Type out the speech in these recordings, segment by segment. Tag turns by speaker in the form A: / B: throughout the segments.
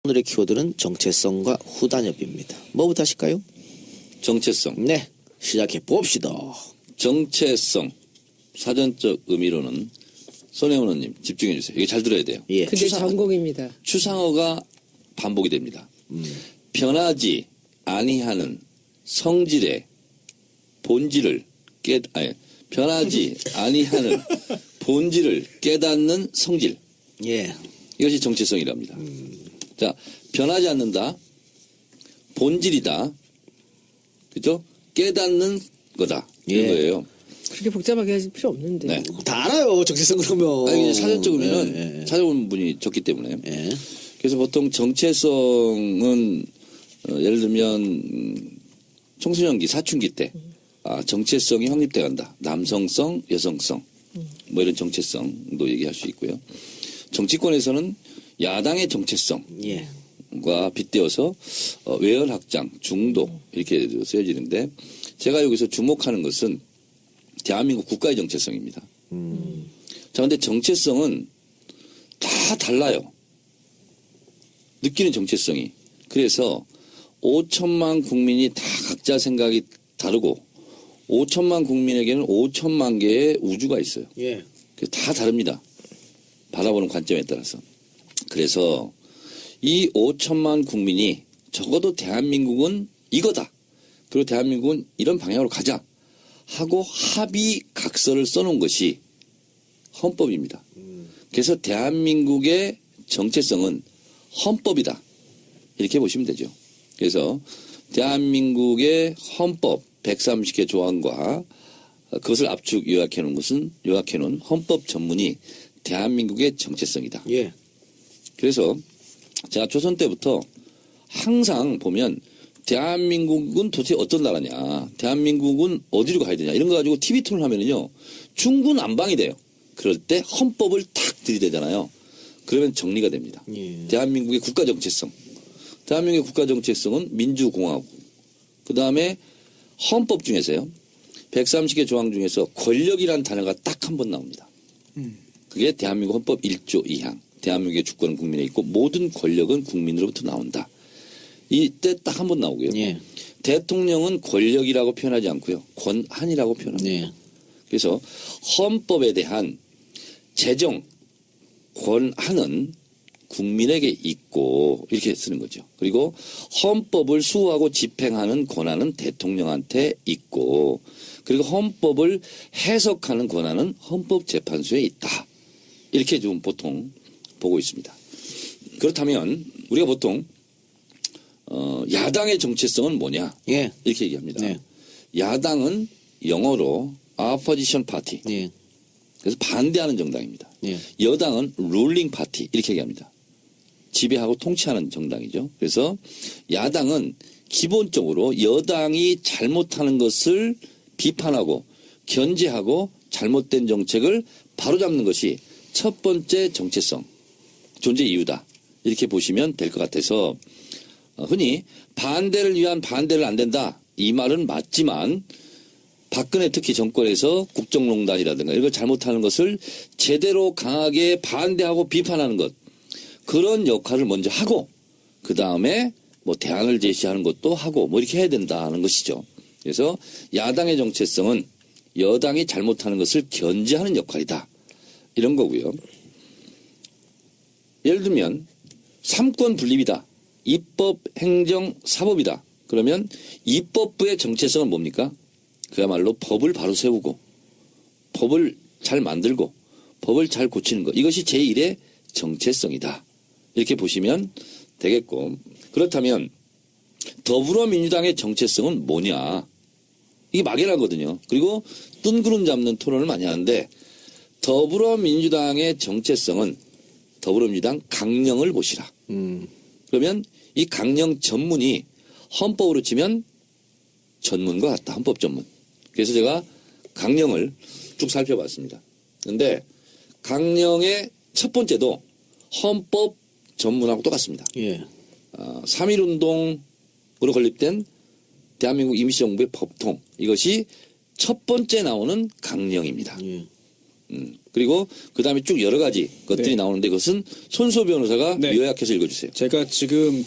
A: 오늘의 키워드는 정체성과 후단협입니다. 뭐부터 하실까요?
B: 정체성.
A: 네, 시작해 봅시다.
B: 정체성. 사전적 의미로는 손혜원 의원님 집중해 주세요. 이게 잘 들어야 돼요.
A: 예.
C: 그게 전공입니다.
B: 추상어가 반복이 됩니다. 변하지 아니하는 성질의 본질을 변하지 아니하는 본질을 깨닫는 성질.
A: 예.
B: 이것이 정체성이랍니다. 자, 변하지 않는다. 본질이다. 그죠? 깨닫는 거다. 이런
A: 예.
B: 거예요.
C: 그렇게 복잡하게 하실 필요 없는데.
B: 네.
A: 다 알아요. 정체성 그러면.
B: 아니, 사전적 의미는
A: 예, 예.
B: 찾아온 분이 적기 때문에.
A: 예.
B: 그래서 보통 정체성은 예를 들면 청소년기, 사춘기 때 정체성이 확립돼 간다. 남성성, 여성성 뭐 이런 정체성도 얘기할 수 있고요. 정치권에서는 야당의 정체성과
A: 예.
B: 빗대어서 외연확장, 중독 이렇게 쓰여지는데 제가 여기서 주목하는 것은 대한민국 국가의 정체성입니다. 자, 근데 정체성은 다 달라요. 느끼는 정체성이. 그래서 5천만 국민이 다 각자 생각이 다르고 5천만 국민에게는 5천만 개의 우주가 있어요.
A: 예.
B: 다 다릅니다. 바라보는 관점에 따라서. 그래서 이 5천만 국민이 적어도 대한민국은 이거다. 그리고 대한민국은 이런 방향으로 가자. 하고 합의 각서를 써놓은 것이 헌법입니다. 그래서 대한민국의 정체성은 헌법이다. 이렇게 보시면 되죠. 그래서 대한민국의 헌법 130개 조항과 그것을 압축 요약해놓은 헌법 전문이 대한민국의 정체성이다.
A: 예.
B: 그래서 제가 조선 때부터 항상 보면 대한민국은 도대체 어떤 나라냐, 대한민국은 어디로 가야 되냐 이런 거 가지고 TV 토론을 하면은요 중구난방이 돼요. 그럴 때 헌법을 탁 들이대잖아요. 그러면 정리가 됩니다.
A: 예.
B: 대한민국의 국가 정체성. 대한민국의 국가 정체성은 민주공화국. 그 다음에 헌법 중에서요. 130개 조항 중에서 권력이라는 단어가 딱 한 번 나옵니다. 그게 대한민국 헌법 1조 2항. 대한민국의 주권은 국민에 있고 모든 권력은 국민으로부터 나온다. 이때 딱 한 번 나오고요.
A: 예.
B: 대통령은 권력이라고 표현하지 않고요. 권한이라고 표현합니다.
A: 예.
B: 그래서 헌법에 대한 제정 권한은 국민에게 있고 이렇게 쓰는 거죠. 그리고 헌법을 수호하고 집행하는 권한은 대통령한테 있고 그리고 헌법을 해석하는 권한은 헌법재판소에 있다. 이렇게 좀 보통 보고 있습니다. 그렇다면 우리가 보통 야당의 정체성은 뭐냐?
A: 예.
B: 이렇게 얘기합니다.
A: 네.
B: 야당은 영어로 opposition party.
A: 예.
B: 그래서 반대하는 정당입니다.
A: 예.
B: 여당은 ruling party 이렇게 얘기합니다. 지배하고 통치하는 정당이죠. 그래서 야당은 기본적으로 여당이 잘못하는 것을 비판하고 견제하고 잘못된 정책을 바로잡는 것이 첫 번째 정체성, 존재 이유다. 이렇게 보시면 될 것 같아서 흔히 반대를 위한 반대를 안 된다. 이 말은 맞지만 박근혜 특히 정권에서 국정농단이라든가 이걸 잘못하는 것을 제대로 강하게 반대하고 비판하는 것. 그런 역할을 먼저 하고 그 다음에 뭐 대안을 제시하는 것도 하고 뭐 이렇게 해야 된다는 것이죠. 그래서 야당의 정체성은 여당이 잘못하는 것을 견제하는 역할이다. 이런 거고요. 예를 들면 삼권 분립이다. 입법, 행정, 사법이다. 그러면 입법부의 정체성은 뭡니까? 그야말로 법을 바로 세우고 법을 잘 만들고 법을 잘 고치는 것. 이것이 제1의 정체성이다. 이렇게 보시면 되겠고 그렇다면 더불어민주당의 정체성은 뭐냐? 이게 막연하거든요. 그리고 뜬구름 잡는 토론을 많이 하는데 더불어민주당의 정체성은 더불어민주당 강령을 보시라. 그러면 이 강령 전문이 헌법으로 치면 전문과 같다. 헌법 전문. 그래서 제가 강령을 쭉 살펴봤습니다. 그런데 강령의 첫 번째도 헌법 전문하고 똑같습니다.
A: 예.
B: 3.1운동으로 건립된 대한민국 임시정부의 법통. 이것이 첫 번째 나오는 강령입니다.
A: 예.
B: 그리고 그 다음에 쭉 여러 가지 것들이
D: 네.
B: 나오는데 그것은 손수호 변호사가
D: 네.
B: 요약해서 읽어주세요.
D: 제가 지금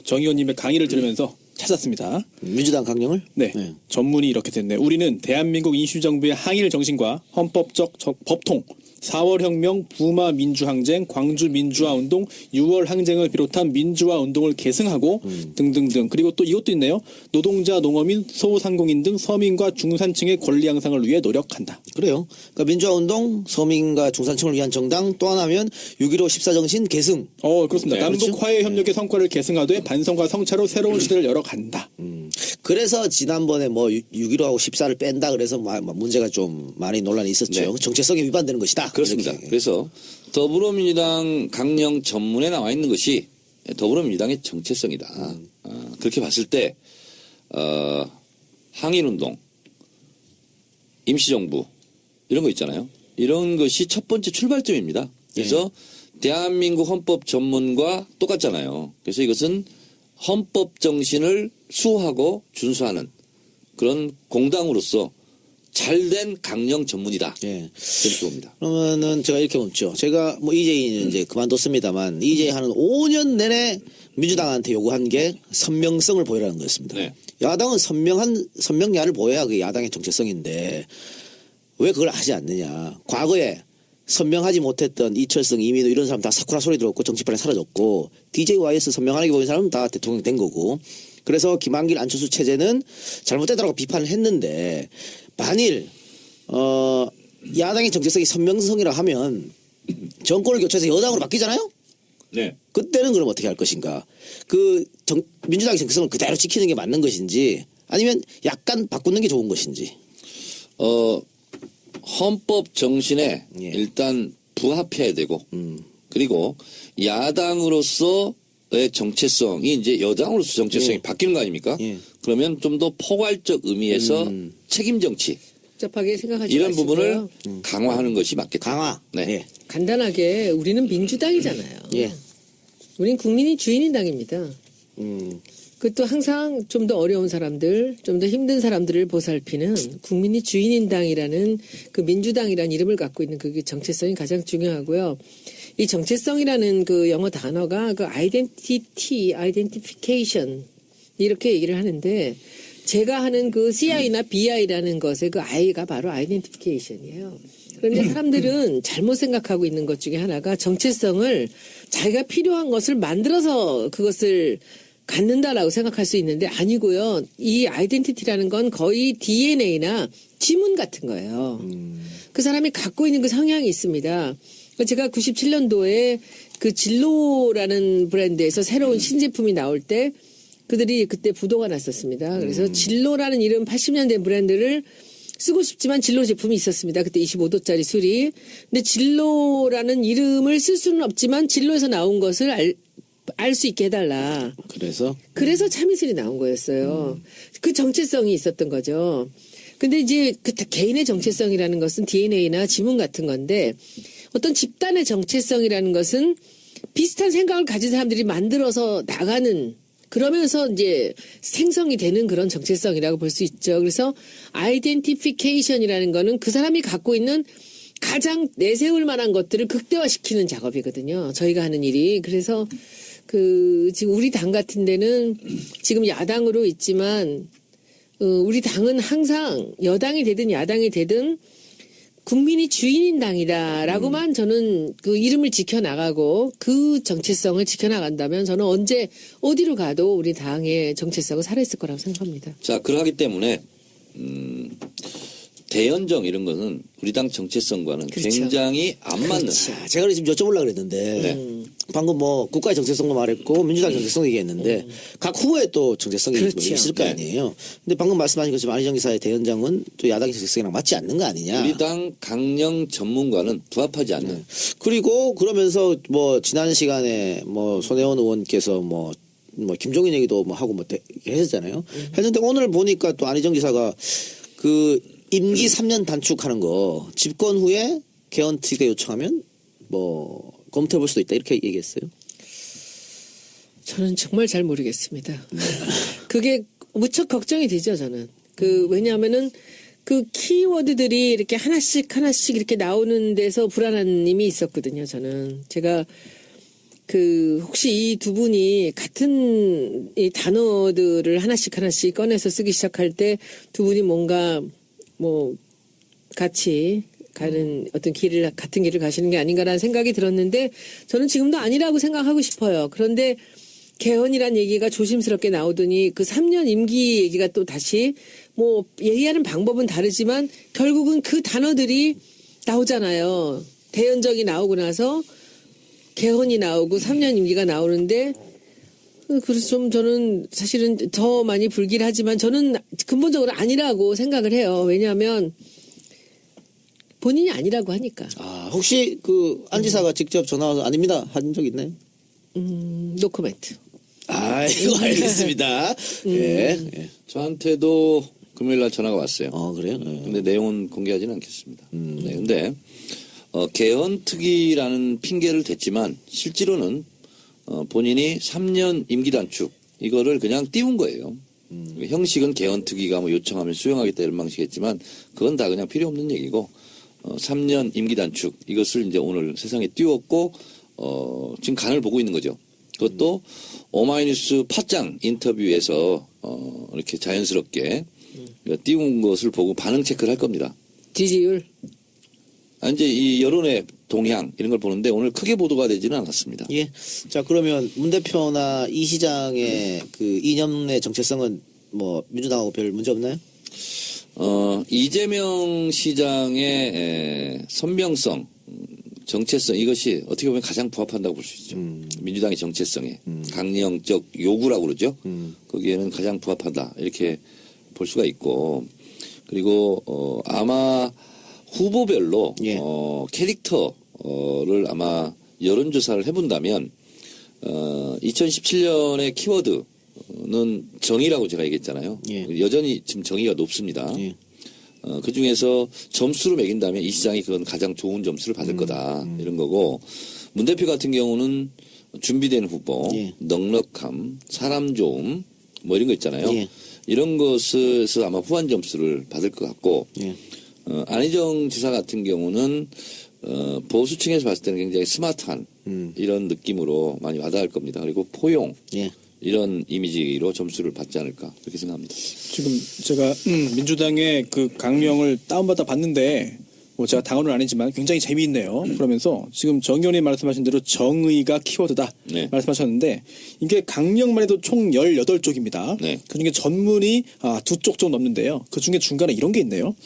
D: 정 의원님의 강의를 들으면서 찾았습니다.
A: 민주당 강령을?
D: 네. 전문이 이렇게 됐네요. 우리는 대한민국 인수정부의 항일 정신과 헌법적 법통, 4월 혁명, 부마 민주항쟁, 광주 민주화운동, 6월 항쟁을 비롯한 민주화운동을 계승하고 등등등. 그리고 또 이것도 있네요. 노동자, 농어민, 소상공인 등 서민과 중산층의 권리 향상을 위해 노력한다.
A: 그래요. 그러니까 민주화운동, 서민과 중산층을 위한 정당, 또 하나면 6.15 14정신 계승.
D: 그렇습니다.
B: 네,
D: 남북
A: 그렇죠?
D: 화해 협력의 성과를 계승하되 반성과 성찰로 새로운 시대를 열어간다.
A: 그래서 지난번에 뭐 6.15하고 14를 뺀다 그래서 문제가 좀 많이 논란이 있었죠.
B: 네.
A: 정체성에 위반되는 것이다.
B: 그렇습니다.
A: 이렇게.
B: 그래서 더불어민주당 강령 전문에 나와 있는 것이 더불어민주당의 정체성이다. 그렇게 봤을 때 항일운동, 임시정부 이런 거 있잖아요. 이런 것이 첫 번째 출발점입니다. 그래서 대한민국 헌법 전문과 똑같잖아요. 그래서 이것은 헌법 정신을 수호하고 준수하는 그런 공당으로서 잘된 강령 전문이다.
A: 예.
B: 그렇게 봅니다.
A: 그러면은 제가 이렇게 묻죠. 제가 뭐 이재희는 이제 그만뒀습니다만 이재희 하는 5년 내내 민주당한테 요구한 게 선명성을 보여라는 거였습니다.
B: 네.
A: 야당은 선명야를 보여야 그게 야당의 정체성인데 왜 그걸 하지 않느냐. 과거에 선명하지 못했던 이철성, 이민우 이런 사람 다 사쿠라 소리 들었고 정치판에 사라졌고 DJYS 선명하게 보이는 사람은 다 대통령 된 거고 그래서 김한길, 안철수 체제는 잘못되더라고 비판을 했는데 만일 야당의 정체성이 선명성이라 하면 정권을 교체해서 여당으로 바뀌잖아요.
B: 네.
A: 그때는 그럼 어떻게 할 것인가? 민주당의 정체성을 그대로 지키는 게 맞는 것인지 아니면 약간 바꾸는 게 좋은 것인지.
B: 헌법 정신에
A: 예.
B: 일단 부합해야 되고 그리고 야당으로서의 정체성이 이제 여당으로서 정체성이
A: 예.
B: 바뀌는 거 아닙니까?
A: 예.
B: 그러면 좀 더 포괄적 의미에서 책임 정치
C: 복잡하게 생각하지
B: 이런
C: 마시고요.
B: 부분을 강화하는 것이 맞겠다.
A: 강화.
B: 네.
A: 예.
C: 간단하게 우리는 민주당이잖아요.
A: 예.
C: 우린 국민이 주인인 당입니다.
A: 음.
C: 그것도 항상 좀 더 어려운 사람들, 좀 더 힘든 사람들을 보살피는 국민이 주인인 당이라는 그 민주당이라는 이름을 갖고 있는 그 정체성이 가장 중요하고요. 이 정체성이라는 그 영어 단어가 그 identification 이렇게 얘기를 하는데 제가 하는 그 CI나 BI라는 것의 그 I가 바로 identification이에요. 그런데 사람들은 잘못 생각하고 있는 것 중에 하나가 정체성을 자기가 필요한 것을 만들어서 그것을 갖는다라고 생각할 수 있는데 아니고요. 이 아이덴티티라는 건 거의 DNA나 지문 같은 거예요. 그 사람이 갖고 있는 그 성향이 있습니다. 제가 97년도에 그 진로라는 브랜드에서 새로운 신제품이 나올 때 그들이 그때 부도가 났었습니다. 그래서 진로라는 이름 80년대 브랜드를 쓰고 싶지만 진로 제품이 있었습니다. 그때 25도짜리 술이. 근데 진로라는 이름을 쓸 수는 없지만 진로에서 나온 것을 알 수 있게 해달라. 그래서 참이슬이 나온 거였어요. 그 정체성이 있었던 거죠. 근데 이제 그 개인의 정체성이라는 것은 DNA나 지문 같은 건데 어떤 집단의 정체성이라는 것은 비슷한 생각을 가진 사람들이 만들어서 나가는 그러면서 이제 생성이 되는 그런 정체성이라고 볼 수 있죠. 그래서 아이덴티피케이션이라는 거는 그 사람이 갖고 있는 가장 내세울 만한 것들을 극대화시키는 작업이거든요. 저희가 하는 일이. 그래서 지금 우리 당 같은 데는 지금 야당으로 있지만 우리 당은 항상 여당이 되든 야당이 되든 국민이 주인인 당이다라고만 저는 그 이름을 지켜나가고 그 정체성을 지켜나간다면 저는 언제 어디로 가도 우리 당의 정체성은 살아있을 거라고 생각합니다.
B: 자, 그러하기 때문에 대연정 이런 거는 우리 당 정체성과는
C: 그렇죠.
B: 굉장히 안 맞는.
A: 제가 지금 여쭤보려고 그랬는데 방금 뭐 국가의 정체성도 말했고 민주당 정체성도 얘기했는데 각 후보의 또 정체성이
C: 그렇죠.
A: 있을 거 아니에요. 근데 방금 말씀하신 것처럼 안희정 기사의 대연정은 또 야당의 정체성이랑 맞지 않는 거 아니냐.
B: 우리 당 강령 전문과는 부합하지 않는.
A: 그리고 그러면서 뭐 지난 시간에 뭐 손혜원 의원께서 뭐 김종인 얘기도 뭐 하고 뭐 했었잖아요. 했는데 오늘 보니까 또 안희정 기사가 그 임기 3년 단축하는 거 집권 후에 개헌특위가 요청하면 뭐 검토해 볼 수도 있다 이렇게 얘기했어요.
C: 저는 정말 잘 모르겠습니다. 그게 무척 걱정이 되죠, 저는. 왜냐하면은 그 키워드들이 이렇게 하나씩 이렇게 나오는 데서 불안한 힘이 있었거든요, 저는. 제가 혹시 이 두 분이 같은 이 단어들을 하나씩 꺼내서 쓰기 시작할 때 두 분이 뭔가 같이 가는 같은 길을 가시는 게 아닌가라는 생각이 들었는데 저는 지금도 아니라고 생각하고 싶어요. 그런데 개헌이란 얘기가 조심스럽게 나오더니 그 3년 임기 얘기가 또 다시 얘기하는 방법은 다르지만 결국은 그 단어들이 나오잖아요. 대연정이 나오고 나서 개헌이 나오고 3년 임기가 나오는데 그래서 좀 저는 사실은 더 많이 불길하지만 저는 근본적으로 아니라고 생각을 해요. 왜냐하면 본인이 아니라고 하니까.
A: 혹시 안 지사가 직접 전화 와서 아닙니다 한 적 있나요?
C: 노코멘트.
A: 이거 알겠습니다. 예.
B: 저한테도 금요일 날 전화가 왔어요.
A: 그래요?
B: 근데 내용은 공개하지는 않겠습니다. 네, 근데 개헌 특위라는 핑계를 댔지만 실제로는 본인이 3년 임기 단축 이거를 그냥 띄운 거예요. 형식은 개헌 특위가 요청하면 수용하겠다 이런 방식이겠지만 그건 다 그냥 필요 없는 얘기고 3년 임기 단축 이것을 이제 오늘 세상에 띄웠고 지금 간을 보고 있는 거죠. 그것도 오마이뉴스 팟짱 인터뷰에서 이렇게 자연스럽게 띄운 것을 보고 반응 체크를 할 겁니다.
C: 지지율.
B: 이제 이 여론의 동향 이런 걸 보는데 오늘 크게 보도가 되지는 않았습니다.
A: 예. 자, 그러면 문 대표나 이 시장의 그 이념의 정체성은 민주당하고 별 문제 없나요?
B: 이재명 시장의 선명성, 정체성 이것이 어떻게 보면 가장 부합한다고 볼 수 있죠. 민주당의 정체성에 강령적 요구라고 그러죠. 거기에는 가장 부합하다 이렇게 볼 수가 있고 그리고 아마 후보별로
A: 예.
B: 캐릭터를 아마 여론조사를 해본다면 2017년의 키워드는 정의라고 제가 얘기했잖아요.
A: 예.
B: 여전히 지금 정의가 높습니다.
A: 예.
B: 그 중에서 점수를 매긴다면 이 시장이 그건 가장 좋은 점수를 받을 거다 이런 거고 문 대표 같은 경우는 준비된 후보,
A: 예.
B: 넉넉함, 사람 좋음 이런 거 있잖아요.
A: 예.
B: 이런 것에서 아마 후한 점수를 받을 것 같고
A: 예.
B: 안희정 지사 같은 경우는 보수층에서 봤을 때는 굉장히 스마트한 이런 느낌으로 많이 와닿을 겁니다. 그리고 포용
A: 예.
B: 이런 이미지로 점수를 받지 않을까 그렇게 생각합니다.
D: 지금 제가 민주당의 그 강령을 다운받아 봤는데 제가 당원은 아니지만 굉장히 재미있네요. 그러면서 지금 정 의원님 말씀하신 대로 정의가 키워드다
B: 네.
D: 말씀하셨는데 이게 강령만 해도 총 18쪽입니다.
B: 네.
D: 그중에 전문이 2쪽 좀 넘는데요. 그중에 중간에 이런 게 있네요.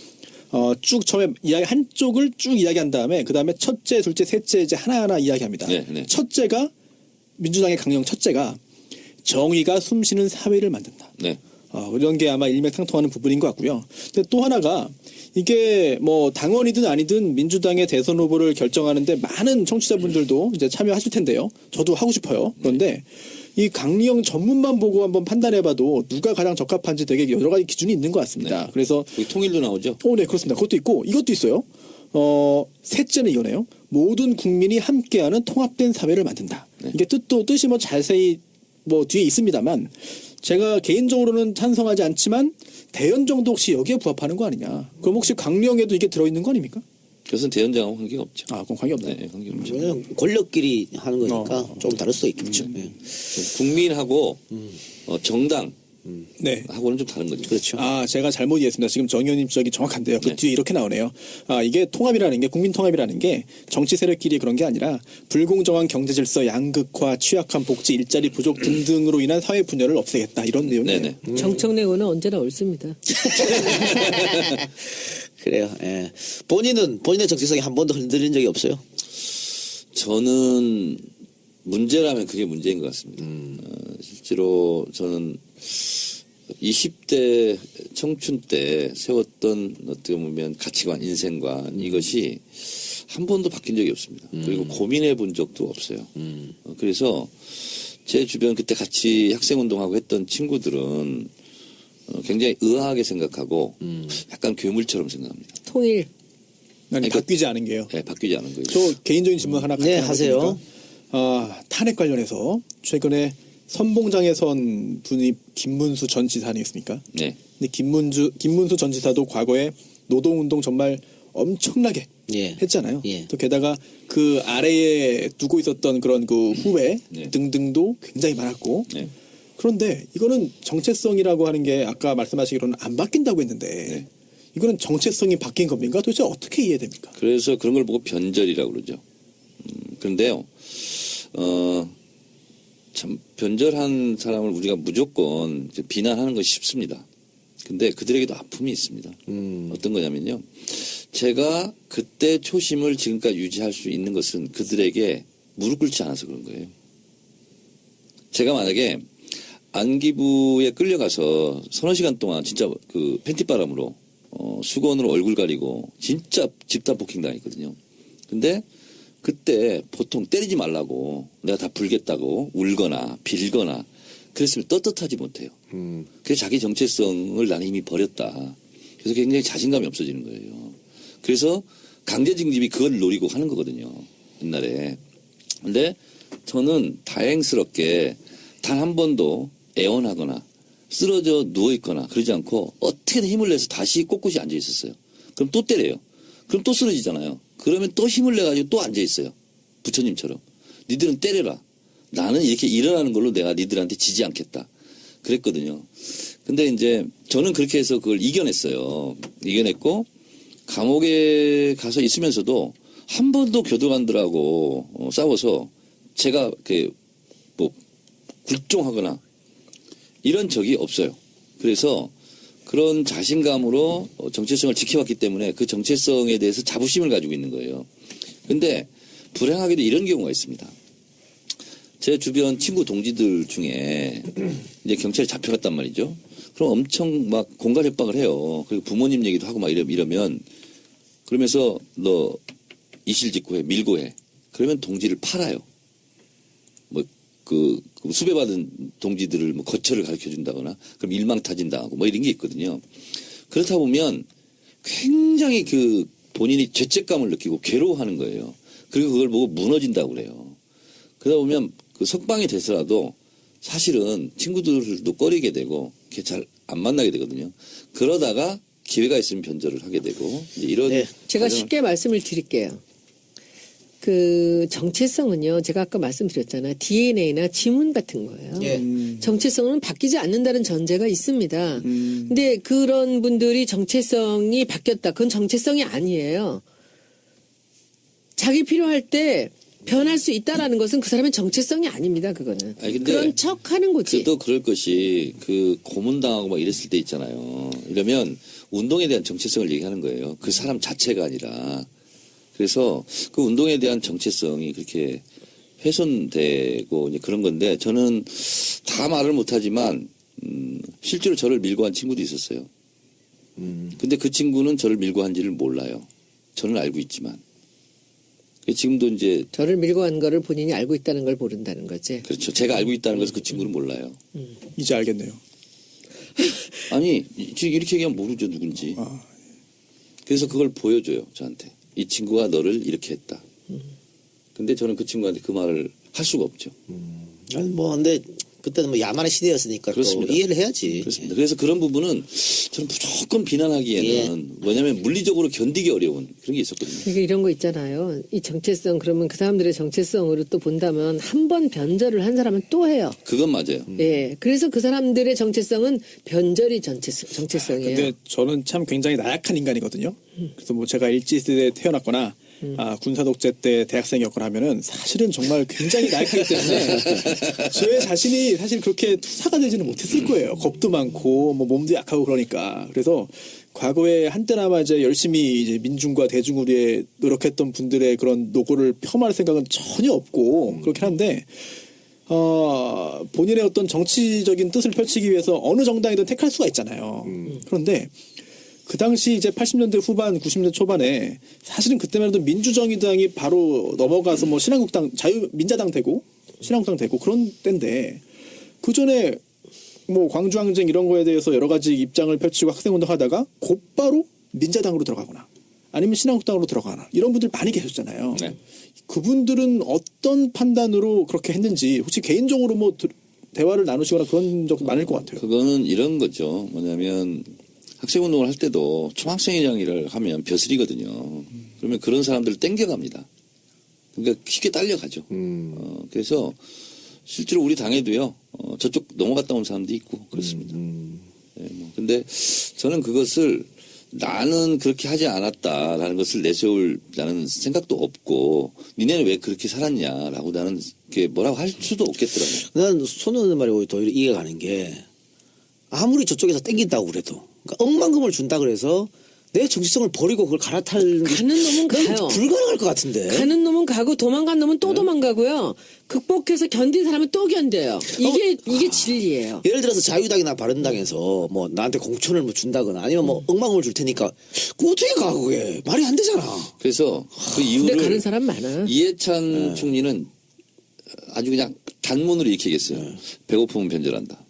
D: 쭉 처음에 이야기 한쪽을 쭉 이야기한 다음에 그 다음에 첫째, 둘째, 셋째 이제 하나하나 이야기합니다.
B: 네, 네.
D: 첫째가 민주당의 강령 첫째가 정의가 숨쉬는 사회를 만든다.
B: 네.
D: 이런 게 아마 일맥상통하는 부분인 것 같고요. 근데 또 하나가 이게 당원이든 아니든 민주당의 대선 후보를 결정하는데 많은 청취자분들도 이제 참여하실 텐데요. 저도 하고 싶어요. 그런데 이 강령 전문만 보고 한번 판단해봐도 누가 가장 적합한지 되게 여러 가지 기준이 있는 것 같습니다.
B: 네.
D: 그래서
B: 거기 통일도 나오죠?
D: 네, 그렇습니다. 그것도 있고 이것도 있어요. 셋째는 이거네요. 모든 국민이 함께하는 통합된 사회를 만든다.
B: 네.
D: 이게 뜻이 자세히 뒤에 있습니다만 제가 개인적으로는 찬성하지 않지만 대연 정도 혹시 여기에 부합하는 거 아니냐. 그럼 혹시 강령에도 이게 들어있는 거 아닙니까?
B: 그것은 대연장하고 관계가 없죠.
D: 그건 관계없나요?
B: 네, 관계없죠.
A: 왜냐면 권력끼리 하는 거니까 좀 다를 수도 있겠죠. 예.
B: 국민하고 정당
D: 네.
B: 하고는 좀 다른 거죠.
A: 그렇죠.
D: 제가 잘못 이해했습니다. 지금 정 의원님 지적이 정확한데요. 그
B: 네.
D: 뒤에 이렇게 나오네요. 이게 통합이라는 게 국민 통합이라는 게 정치 세력끼리 그런 게 아니라 불공정한 경제 질서, 양극화, 취약한 복지, 일자리 부족 등등으로 인한 사회 분열을 없애겠다 이런 내용이에요.
B: 네네.
C: 정청래고는 언제나 옳습니다.
A: 그래요. 예. 본인의 정체성이 한 번도 흔들린 적이 없어요.
B: 저는 문제라면 그게 문제인 것 같습니다. 실제로 저는 20대 청춘 때 세웠던 어떻게 보면 가치관, 인생관 이것이 한 번도 바뀐 적이 없습니다. 그리고 고민해 본 적도 없어요. 그래서 제 주변 그때 같이 학생운동하고 했던 친구들은 굉장히 의아하게 생각하고 약간 괴물처럼 생각합니다.
C: 통일.
D: 아니, 바뀌지 않은 게요.
B: 네, 바뀌지 않은 거예요.
D: 저 개인적인 질문 하나
A: 네,
D: 갖다
A: 하세요.
D: 놔도 탄핵 관련해서 최근에 선봉장에 선 분이 김문수 전 지사 아니겠습니까?
B: 네.
D: 근데 김문수 전 지사도 과거에 노동운동 정말 엄청나게
A: 예.
D: 했잖아요.
A: 예.
D: 또 게다가 그 아래에 두고 있었던 그런 그 후배
B: 네.
D: 등등도 굉장히 많았고
B: 네.
D: 그런데 이거는 정체성이라고 하는 게 아까 말씀하시기로는 안 바뀐다고 했는데
B: 네.
D: 이거는 정체성이 바뀐 겁니까? 도대체 어떻게 이해됩니까?
B: 그래서 그런 걸 보고 변절이라고 그러죠. 그런데요, 참 변절한 사람을 우리가 무조건 이제 비난하는 것이 쉽습니다. 근데 그들에게도 아픔이 있습니다. 어떤 거냐면요, 제가 그때 초심을 지금까지 유지할 수 있는 것은 그들에게 무릎 꿇지 않아서 그런 거예요. 제가 만약에 안기부에 끌려가서 서너 시간 동안 진짜 그 팬티바람으로 수건으로 얼굴 가리고 진짜 집단 폭행 당했거든요. 근데 그때 보통 때리지 말라고 내가 다 불겠다고 울거나 빌거나 그랬으면 떳떳하지 못해요. 그래서 자기 정체성을 나는 이미 버렸다. 그래서 굉장히 자신감이 없어지는 거예요. 그래서 강제징집이 그걸 노리고 하는 거거든요. 옛날에. 근데 저는 다행스럽게 단 한 번도 애원하거나 쓰러져 누워있거나 그러지 않고 어떻게든 힘을 내서 다시 꼿꼿이 앉아 있었어요. 그럼 또 때려요. 그럼 또 쓰러지잖아요. 그러면 또 힘을 내가지고 또 앉아 있어요. 부처님처럼. 니들은 때려라. 나는 이렇게 일어나는 걸로 내가 니들한테 지지 않겠다. 그랬거든요. 근데 이제 저는 그렇게 해서 그걸 이겨냈어요. 이겨냈고 감옥에 가서 있으면서도 한 번도 교도관들하고 싸워서 제가 뭐 굴종하거나 이런 적이 없어요. 그래서 그런 자신감으로 정체성을 지켜왔기 때문에 그 정체성에 대해서 자부심을 가지고 있는 거예요. 근데 불행하게도 이런 경우가 있습니다. 제 주변 친구 동지들 중에 이제 경찰에 잡혀갔단 말이죠. 그럼 엄청 막 공갈 협박을 해요. 그리고 부모님 얘기도 하고 막 이러면 그러면서 너 이실직고 해, 밀고 해. 그러면 동지를 팔아요. 뭐 그 수배받은 동지들을 뭐 거처를 가르쳐 준다거나 그럼 일망타진당하고 뭐 이런 게 있거든요. 그렇다 보면 굉장히 그 본인이 죄책감을 느끼고 괴로워하는 거예요. 그리고 그걸 보고 무너진다고 그래요. 그러다 보면 그 석방이 돼서라도 사실은 친구들도 꺼리게 되고 이렇게 잘 안 만나게 되거든요. 그러다가 기회가 있으면 변절을 하게 되고 이제 이런
A: 네.
C: 제가
B: 과정을
C: 쉽게 말씀을 드릴게요. 그 정체성은요, 제가 아까 말씀드렸잖아요. DNA나 지문 같은 거예요.
A: 예.
C: 정체성은 바뀌지 않는다는 전제가 있습니다. 근데 그런 분들이 정체성이 바뀌었다. 그건 정체성이 아니에요. 자기 필요할 때 변할 수 있다라는 것은 그 사람의 정체성이 아닙니다. 그거는.
B: 아니, 근데
C: 그런 척 하는 거지.
B: 그래도 그럴 것이 그 고문당하고 막 이랬을 때 있잖아요. 이러면 운동에 대한 정체성을 얘기하는 거예요. 그 사람 자체가 아니라. 그래서 그 운동에 대한 정체성이 그렇게 훼손되고 이제 그런 건데 저는 다 말을 못하지만 실제로 저를 밀고 한 친구도 있었어요. 근데 그 친구는 저를 밀고 한지를 몰라요. 저는 알고 있지만. 지금도 이제
C: 저를 밀고 간 거를 본인이 알고 있다는 걸 모른다는 거지.
B: 그렇죠. 제가 알고 있다는 것을 그 친구는 몰라요.
D: 이제 알겠네요.
B: 아니 지금 이렇게 얘기하면 모르죠 누군지. 그래서 그걸 보여줘요 저한테. 이 친구가 너를 이렇게 했다. 근데 저는 그 친구한테 그 말을 할 수가 없죠.
A: 아니 뭐 근데 그때는 뭐 야만의 시대였으니까
B: 그렇습니다.
A: 또 이해를 해야지.
B: 그렇습니다. 그래서 그런 부분은 저는 무조건 비난하기에는 뭐냐면 물리적으로 견디기 어려운 그런 게 있었거든요.
C: 그러니까 이런 거 있잖아요. 이 정체성 그러면 그 사람들의 정체성으로 또 본다면 한 번 변절을 한 사람은 또 해요.
B: 그건 맞아요.
C: 예. 그래서 그 사람들의 정체성은 변절이 정체성이에요.
D: 근데 저는 참 굉장히 나약한 인간이거든요. 그래서 뭐 제가 일제시대에 태어났거나 군사독재 때 대학생이었거나 하면은 사실은 정말 굉장히 나약하기 때문에 제 자신이 사실 그렇게 투사가 되지는 못했을 거예요. 겁도 많고 뭐 몸도 약하고 그러니까. 그래서 과거에 한때나마 이제 열심히 이제 민중과 대중을 위해 노력했던 분들의 그런 노고를 폄하할 생각은 전혀 없고 그렇긴 한데 본인의 어떤 정치적인 뜻을 펼치기 위해서 어느 정당이든 택할 수가 있잖아요. 그런데 그 당시 이제 80년대 후반, 90년대 초반에 사실은 그때만 해도 민주정의당이 바로 넘어가서 뭐 신한국당, 민자당 되고 신한국당 되고 그런 때인데 그 전에 뭐 광주항쟁 이런 거에 대해서 여러 가지 입장을 펼치고 학생운동 하다가 곧바로 민자당으로 들어가거나 아니면 신한국당으로 들어가거나 이런 분들 많이 계셨잖아요.
B: 네.
D: 그분들은 어떤 판단으로 그렇게 했는지 혹시 개인적으로 뭐 대화를 나누시거나 그런 적 많을 것 같아요.
B: 그거는 이런 거죠. 뭐냐면 학생운동을 할 때도 총학생회장을 하면 벼슬이거든요. 그러면 그런 사람들을 땡겨갑니다. 그러니까 쉽게 딸려가죠. 그래서 실제로 우리 당에도요, 저쪽 넘어갔다 온 사람도 있고 그렇습니다. 근데 저는 그것을 나는 그렇게 하지 않았다라는 것을 내세울 나는 생각도 없고 니네는 왜 그렇게 살았냐라고 나는 뭐라고 할 수도 없겠더라고요.
A: 난 손호는 말이 더 이해가 가는 게 아무리 저쪽에서 땡긴다고 그래도 그러니까 억만금을 준다 그래서 내 정체성을 버리고 그걸 갈아탈
C: 가는 놈은
A: 그건
C: 가요.
A: 불가능할 것 같은데.
C: 가는 놈은 가고 도망간 놈은 또 도망가고요. 극복해서 견딘 사람은 또 견뎌요. 이게 진리예요.
A: 예를 들어서 자유당이나 바른당에서 뭐 나한테 공천을 뭐 준다거나 아니면 뭐 억만금을 줄 테니까 그거 어떻게 가 그게 말이 안 되잖아.
B: 그래서 그
C: 근데
B: 이유를
C: 가는 사람 많아.
B: 이해찬 총리는 아주 그냥 단문으로 이렇게 얘기했어요. 배고프면 변절한다.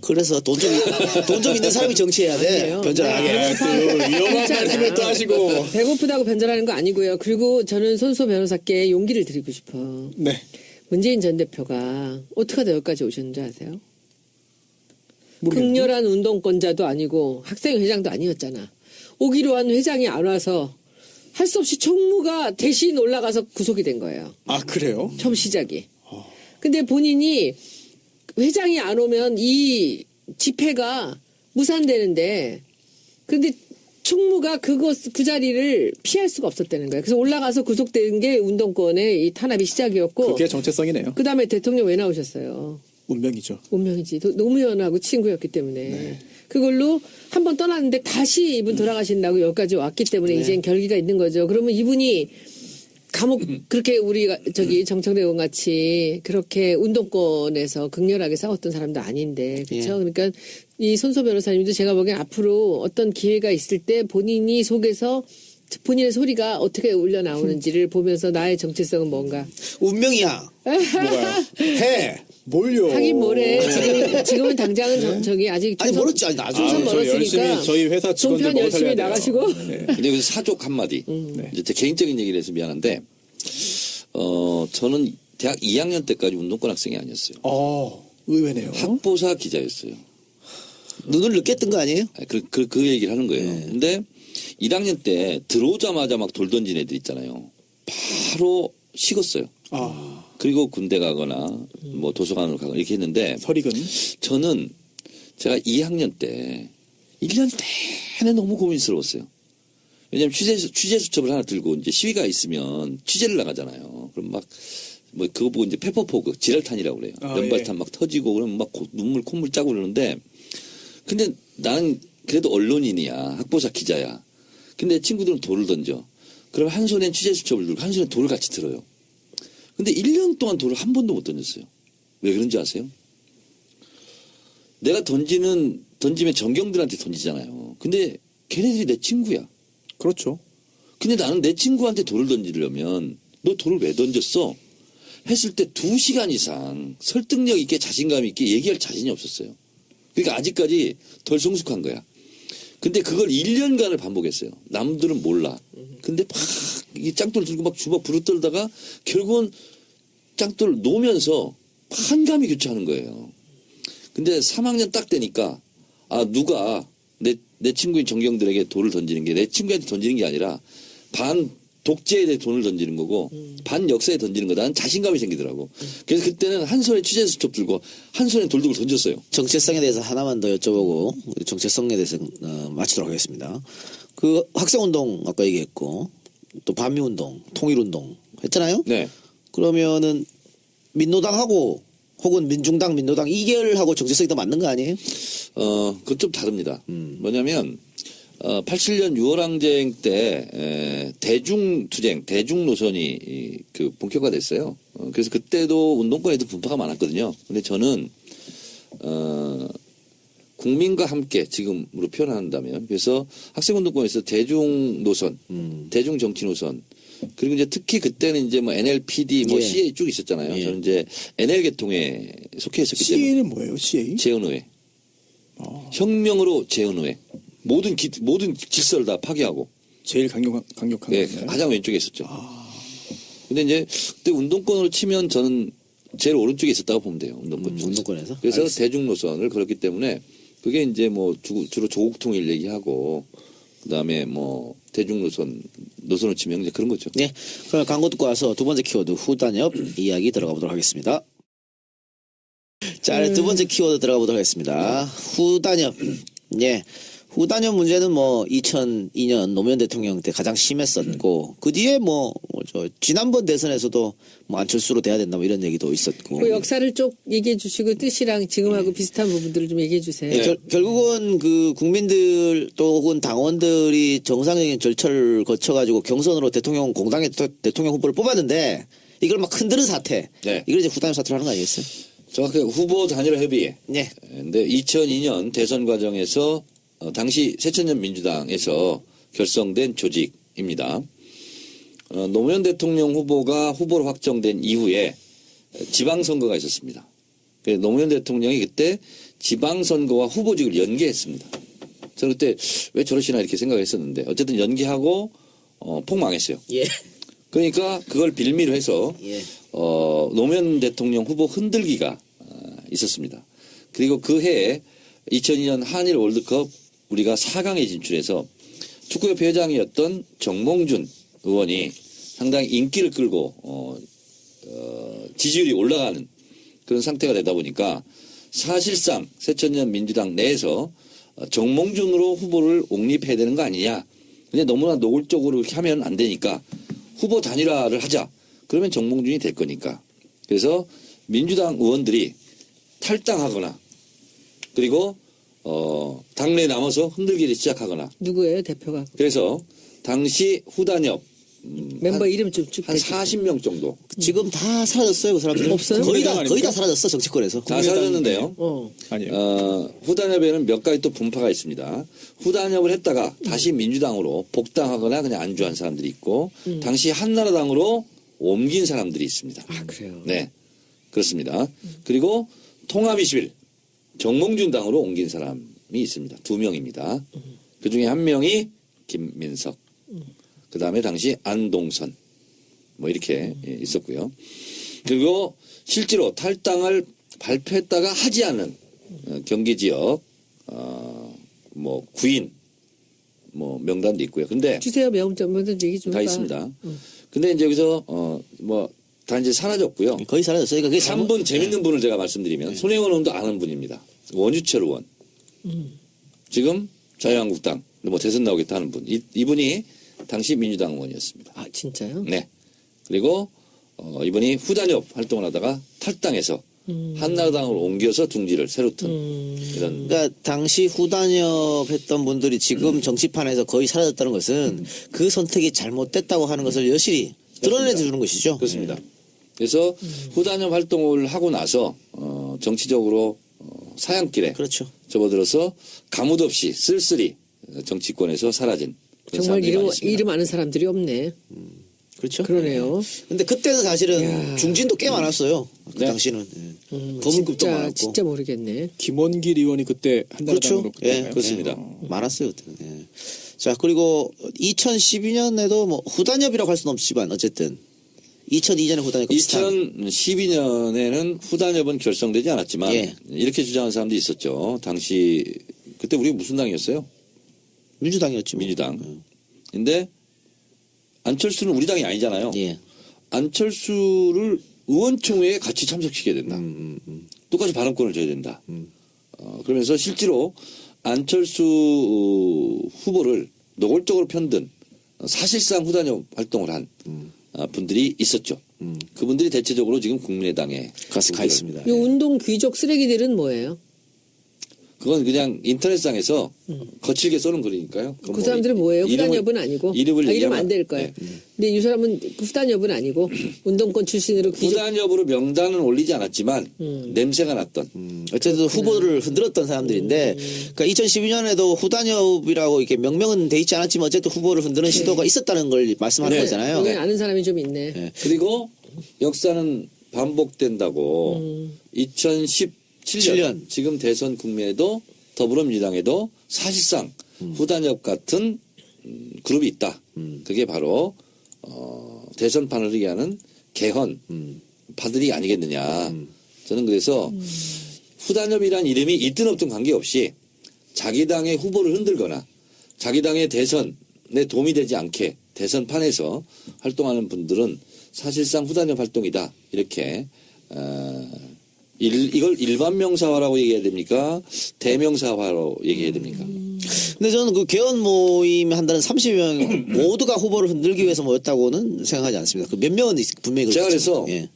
A: 그래서 돈 좀 있는 사람이 정치해야 돼.
C: 아니에요.
A: 변절하게.
D: 네, 또 위험한 말씀을 또 하시고.
C: 배고프다고 변절하는 거 아니고요. 그리고 저는 손소 변호사께 용기를 드리고 싶어.
D: 네.
C: 문재인 전 대표가 어떻게 하다 여기까지 오셨는지 아세요?
D: 모르겠는데?
C: 극렬한 운동권자도 아니고 학생회장도 아니었잖아. 오기로 한 회장이 안 와서 할 수 없이 총무가 대신 올라가서 구속이 된 거예요.
D: 아, 그래요?
C: 처음 시작이. 근데 본인이 회장이 안 오면 이 집회가 무산되는데 근데 총무가 그 자리를 피할 수가 없었다는 거예요. 그래서 올라가서 구속된 게 운동권의 이 탄압이 시작이었고
D: 그게 정체성이네요.
C: 그다음에 대통령 왜 나오셨어요?
D: 운명이죠.
C: 운명이지. 노무현하고 친구였기 때문에. 그걸로 한 번 떠났는데 다시 이분 돌아가신다고 여기까지 왔기 때문에 이젠 결기가 있는 거죠. 그러면 이분이 감옥 그렇게 우리가 정청래 의원 같이 그렇게 운동권에서 극렬하게 싸웠던 사람도 아닌데 그렇죠. 그러니까 이 손소 변호사님도 제가 보기엔 앞으로 어떤 기회가 있을 때 본인이 속에서 본인의 소리가 어떻게 울려 나오는지를 보면서 나의 정체성은 뭔가
A: 운명이야.
D: 뭐가요?
A: 해.
D: 뭘요?
C: 하긴 뭐래. 지금은 당장은 저기 아직
A: 아니
C: 총선-
A: 멀었지. 아니 나중에.
C: 총선
D: 저 열심히
C: 멀었으니까
D: 저희 회사 직원들
C: 종편
D: 먹어
C: 열심히
D: 살려야 돼요.
C: 나가시고
D: 네.
B: 근데 여기서 사족 한마디. 이제 제 개인적인 얘기를 해서 미안한데, 저는 대학 2학년 때까지 운동권 학생이 아니었어요.
D: 의외네요.
B: 학보사 기자였어요.
A: 눈을 늦게 뜬 거 아니에요?
B: 그 얘기를 하는 거예요. 근데 1학년 때 들어오자마자 막 돌 던진 애들 있잖아요. 바로 식었어요. 그리고 군대 가거나 뭐 도서관으로 가거나 이렇게 했는데
D: 설익은
B: 저는 제가 2학년 때 1년 내내 너무 고민스러웠어요. 왜냐하면 취재 수첩을 하나 들고 이제 시위가 있으면 취재를 나가잖아요. 그럼 막 뭐 그거 보고 이제 페퍼포그 지랄탄이라고 그래요. 연발탄 막 터지고 그러면 막 눈물 콧물 짜고 그러는데 근데 나는 그래도 언론인이야. 학보사 기자야. 근데 친구들은 돌을 던져. 그럼 한 손엔 취재 수첩을 들고 한 손엔 돌을 같이 들어요. 근데 1년 동안 돌을 한 번도 못 던졌어요. 왜 그런지 아세요? 내가 던지면 정경들한테 던지잖아요. 근데 걔네들이 내 친구야.
D: 그렇죠.
B: 근데 나는 내 친구한테 돌을 던지려면 너 돌을 왜 던졌어? 했을 때 2시간 이상 설득력 있게 자신감 있게 얘기할 자신이 없었어요. 그러니까 아직까지 덜 성숙한 거야. 근데 그걸 1년간을 반복했어요. 남들은 몰라. 근데 막 이 짱돌 들고 막 주먹 부르떨다가 결국은 짱돌 놓으면서 한감이 교차하는 거예요. 근데 3학년 딱 되니까 누가 내 친구인 정경들에게 돌을 던지는 게 내 친구한테 던지는 게 아니라 반 독재에 대해 돈을 던지는 거고 반 역사에 던지는 거다는 자신감이 생기더라고. 그래서 그때는 한 손에 취재 수첩 들고 한 손에 돌 들고 던졌어요.
A: 정체성에 대해서 하나만 더 여쭤보고 우리 정체성에 대해서 마치도록 하겠습니다. 그 학생운동 아까 얘기했고 또 반미운동, 통일운동 했잖아요.
B: 네.
A: 그러면은 민노당하고 혹은 민중당, 민노당 이결하고 정체성이 더 맞는 거 아니에요?
B: 그건 좀 다릅니다. 뭐냐면 87년 6월 항쟁 때 대중투쟁, 대중노선이 그 본격화됐어요. 그래서 그때도 운동권에도 분파가 많았거든요. 근데 저는 국민과 함께 지금으로 표현한다면 그래서 학생운동권에서 대중노선, 대중정치노선 그리고 이제 특히 그때는 이제 뭐 NLPD, 뭐
A: 예.
B: CA 쭉 있었잖아요.
A: 예.
B: 저는 이제 NL 계통에 속해 있었기 때문에
D: CA는 뭐예요? CA?
B: 재헌의회. 혁명으로 재헌의회. 모든 질서를 다 파괴하고.
D: 제일 강력한
B: 예,
D: 건가요?
B: 가장 왼쪽에 있었죠. 근데 이제 그때 운동권으로 치면 저는 제일 오른쪽에 있었다고 보면 돼요. 운동권.
A: 운동권에서?
B: 그래서
A: 알겠습니다.
B: 대중노선을 걸었기 때문에 그게 이제 뭐 주로 조국 통일 얘기하고 그다음에 뭐 대중 노선을 치면 이제 그런 거죠.
A: 네. 그럼 광고 듣고 와서 두 번째 키워드 후단협 이야기 들어가 보도록 하겠습니다. 자, 두 번째 키워드 들어가 보도록 하겠습니다. 후단협. 예. 후단협 문제는 뭐 2002년 노무현 대통령 때 가장 심했었고 그 뒤에 뭐 저 지난번 대선에서도 뭐 안철수로 돼야 된다 뭐 이런 얘기도 있었고.
C: 그 역사를 쭉 얘기해 주시고 뜻이랑 지금하고 비슷한 부분들을 좀 얘기해 주세요.
A: 예, 결국은 그 국민들 또 혹은 당원들이 정상적인 절차를 거쳐가지고 경선으로 공당의 대통령 후보를 뽑았는데 이걸 막 흔드는 사태.
B: 네.
A: 이걸 이제 후단협 사태로 하는 거 아니겠어요?
B: 정확하게 후보 단일화 협의회.
A: 네.
B: 근데 2002년 대선 과정에서 당시 새천년 민주당에서 결성된 조직입니다. 노무현 대통령 후보가 후보로 확정된 이후에 지방선거가 있었습니다. 그래서 노무현 대통령이 그때 지방선거와 후보직을 연계했습니다. 저는 그때 왜 저러시나 이렇게 생각했었는데 어쨌든 연계하고 폭망했어요.
A: 예.
B: 그러니까 그걸 빌미로 해서
A: 예.
B: 노무현 대통령 후보 흔들기가 있었습니다. 그리고 그 해에 2002년 한일 월드컵 우리가 4강에 진출해서 축구협회 회장이었던 정몽준 의원이 상당히 인기를 끌고 지지율이 올라가는 그런 상태가 되다 보니까 사실상 새천년 민주당 내에서 정몽준으로 후보를 옹립해야 되는 거 아니냐. 근데 너무나 노골적으로 이렇게 하면 안 되니까 후보 단일화를 하자. 그러면 정몽준이 될 거니까. 그래서 민주당 의원들이 탈당하거나 그리고 당내에 남아서 흔들기를 시작하거나
C: 누구예요 대표가?
B: 그래서 당시 후단협
C: 멤버 이름 좀 쭉
B: 한 40명 정도
A: 지금 다 사라졌어요, 그 사람들.
C: 없어요?
A: 거의 다
D: 아닙니까?
A: 사라졌어, 정치권에서.
B: 다 사라졌는데요.
D: 아니에요.
B: 후단협에는 몇 가지 또 분파가 있습니다. 후단협을 했다가 다시 민주당으로 복당하거나 그냥 안주한 사람들이 있고 당시 한나라당으로 옮긴 사람들이 있습니다.
C: 아 그래요.
B: 네, 그렇습니다. 그리고 통합21 정몽준 당으로 옮긴 사람이 있습니다. 2명입니다. 그 중에 한 명이 김민석. 그 다음에 당시 안동선. 뭐 이렇게 있었고요. 그리고 실제로 탈당을 발표했다가 하지 않은 경기 지역 뭐 구인 뭐 명단도 있고요. 근데
C: 주세요 명점 먼저 얘기 좀
B: 다
C: 해봐.
B: 있습니다. 근데 이제 여기서 뭐 다 이제 사라졌고요.
A: 거의 사라졌어요. 그러니까 그게
B: 한 분 재밌는 분을 제가 말씀드리면 손혜원 의원도 아는 분입니다. 원유철 의원. 지금 자유한국당 뭐 대선 나오겠다 하는 분. 이분이 당시 민주당 의원이었습니다.
C: 아 진짜요?
B: 네. 그리고 이분이 후단협 활동을 하다가 탈당해서 한나라당으로 옮겨서 둥지를 새로 튼 이런.
A: 그러니까 당시 후단협 했던 분들이 지금 정치판에서 거의 사라졌다는 것은 그 선택이 잘못됐다고 하는 것을 여실히 드러내 주는 것이죠.
B: 그렇습니다. 그래서 후단협 활동을 하고 나서 정치적으로 사양길에
A: 그렇죠.
B: 접어들어서 가뭇 없이 쓸쓸히 정치권에서 사라진 그런
C: 정말
B: 사람들이 많이 있습니다.
C: 이름 아는 사람들이 없네.
A: 그렇죠.
C: 그러네요.
A: 근데 그때는 사실은
C: 야.
A: 중진도 꽤 많았어요. 그
B: 네.
A: 당시는. 거물급도 많았고.
C: 진짜 모르겠네.
D: 김원길 의원이 그때 한나라당으로
A: 그렇죠.
D: 그때
A: 예,
B: 그렇습니다.
A: 많았어요, 그때는. 예. 자, 그리고 2012년에도 뭐 후단협이라고 할 수는 없지만 어쨌든 2002년에 후단협 비슷한
B: 2012년에는 후단협은 결성되지 않았지만
A: 예.
B: 이렇게 주장하는 사람도 있었죠. 당시 그때 우리 무슨 당이었어요?
A: 민주당이었죠. 뭐.
B: 민주당. 근데 안철수는 우리 당이 아니잖아요.
A: 예.
B: 안철수를 의원총회에 같이 참석시켜야 된다. 똑같이 발언권을 줘야 된다. 그러면서 실제로 안철수 후보를 노골적으로 편든 사실상 후단협 활동을 한 분들이 있었죠. 그분들이 대체적으로 지금 국민의당에
A: 가 있습니다.
C: 이 운동 귀족 쓰레기들은 뭐예요?
B: 그건 그냥 인터넷상에서 거칠게 써는 글이니까요.
C: 그 사람들은 뭐예요? 후단협은 아니고.
B: 이름을
C: 이름
B: 얘기하면
C: 안 될 거예요.
B: 네.
C: 근데 이 사람은 후단협은 아니고 운동권 출신으로 귀족.
B: 후단협으로 명단은 올리지 않았지만 냄새가 났던
A: 어쨌든 후보를 흔들었던 사람들인데, 그러니까 2012년에도 후단협이라고 이렇게 명명은 돼 있지 않았지만 어쨌든 후보를 흔드는 시도가 있었다는 걸 말씀하는
B: 네.
A: 거잖아요.
C: 여기 아는 사람이 좀 있네.
A: 네.
B: 그리고 역사는 반복된다고 2017년
A: 7년.
B: 지금 대선 국면에도 더불어민주당에도 사실상 후단협 같은 그룹이 있다. 그게 바로 대선판을 흐리게 하는 개헌 파들이 아니겠느냐. 저는 그래서 후단협이란 이름이 있든 없든 관계없이 자기 당의 후보를 흔들거나 자기 당의 대선에 도움이 되지 않게 대선판에서 활동하는 분들은 사실상 후단협 활동이다. 이렇게 이걸 일반 명사화라고 얘기해야 됩니까? 대명사화로 얘기해야 됩니까?
A: 근데 저는 그 개헌 모임 한다는 30명 모두가 후보를 흔들기 위해서 모였다고는 생각하지 않습니다. 그 몇 명은 분명히
B: 제가
A: 그렇겠죠.
B: 그래서
A: 예.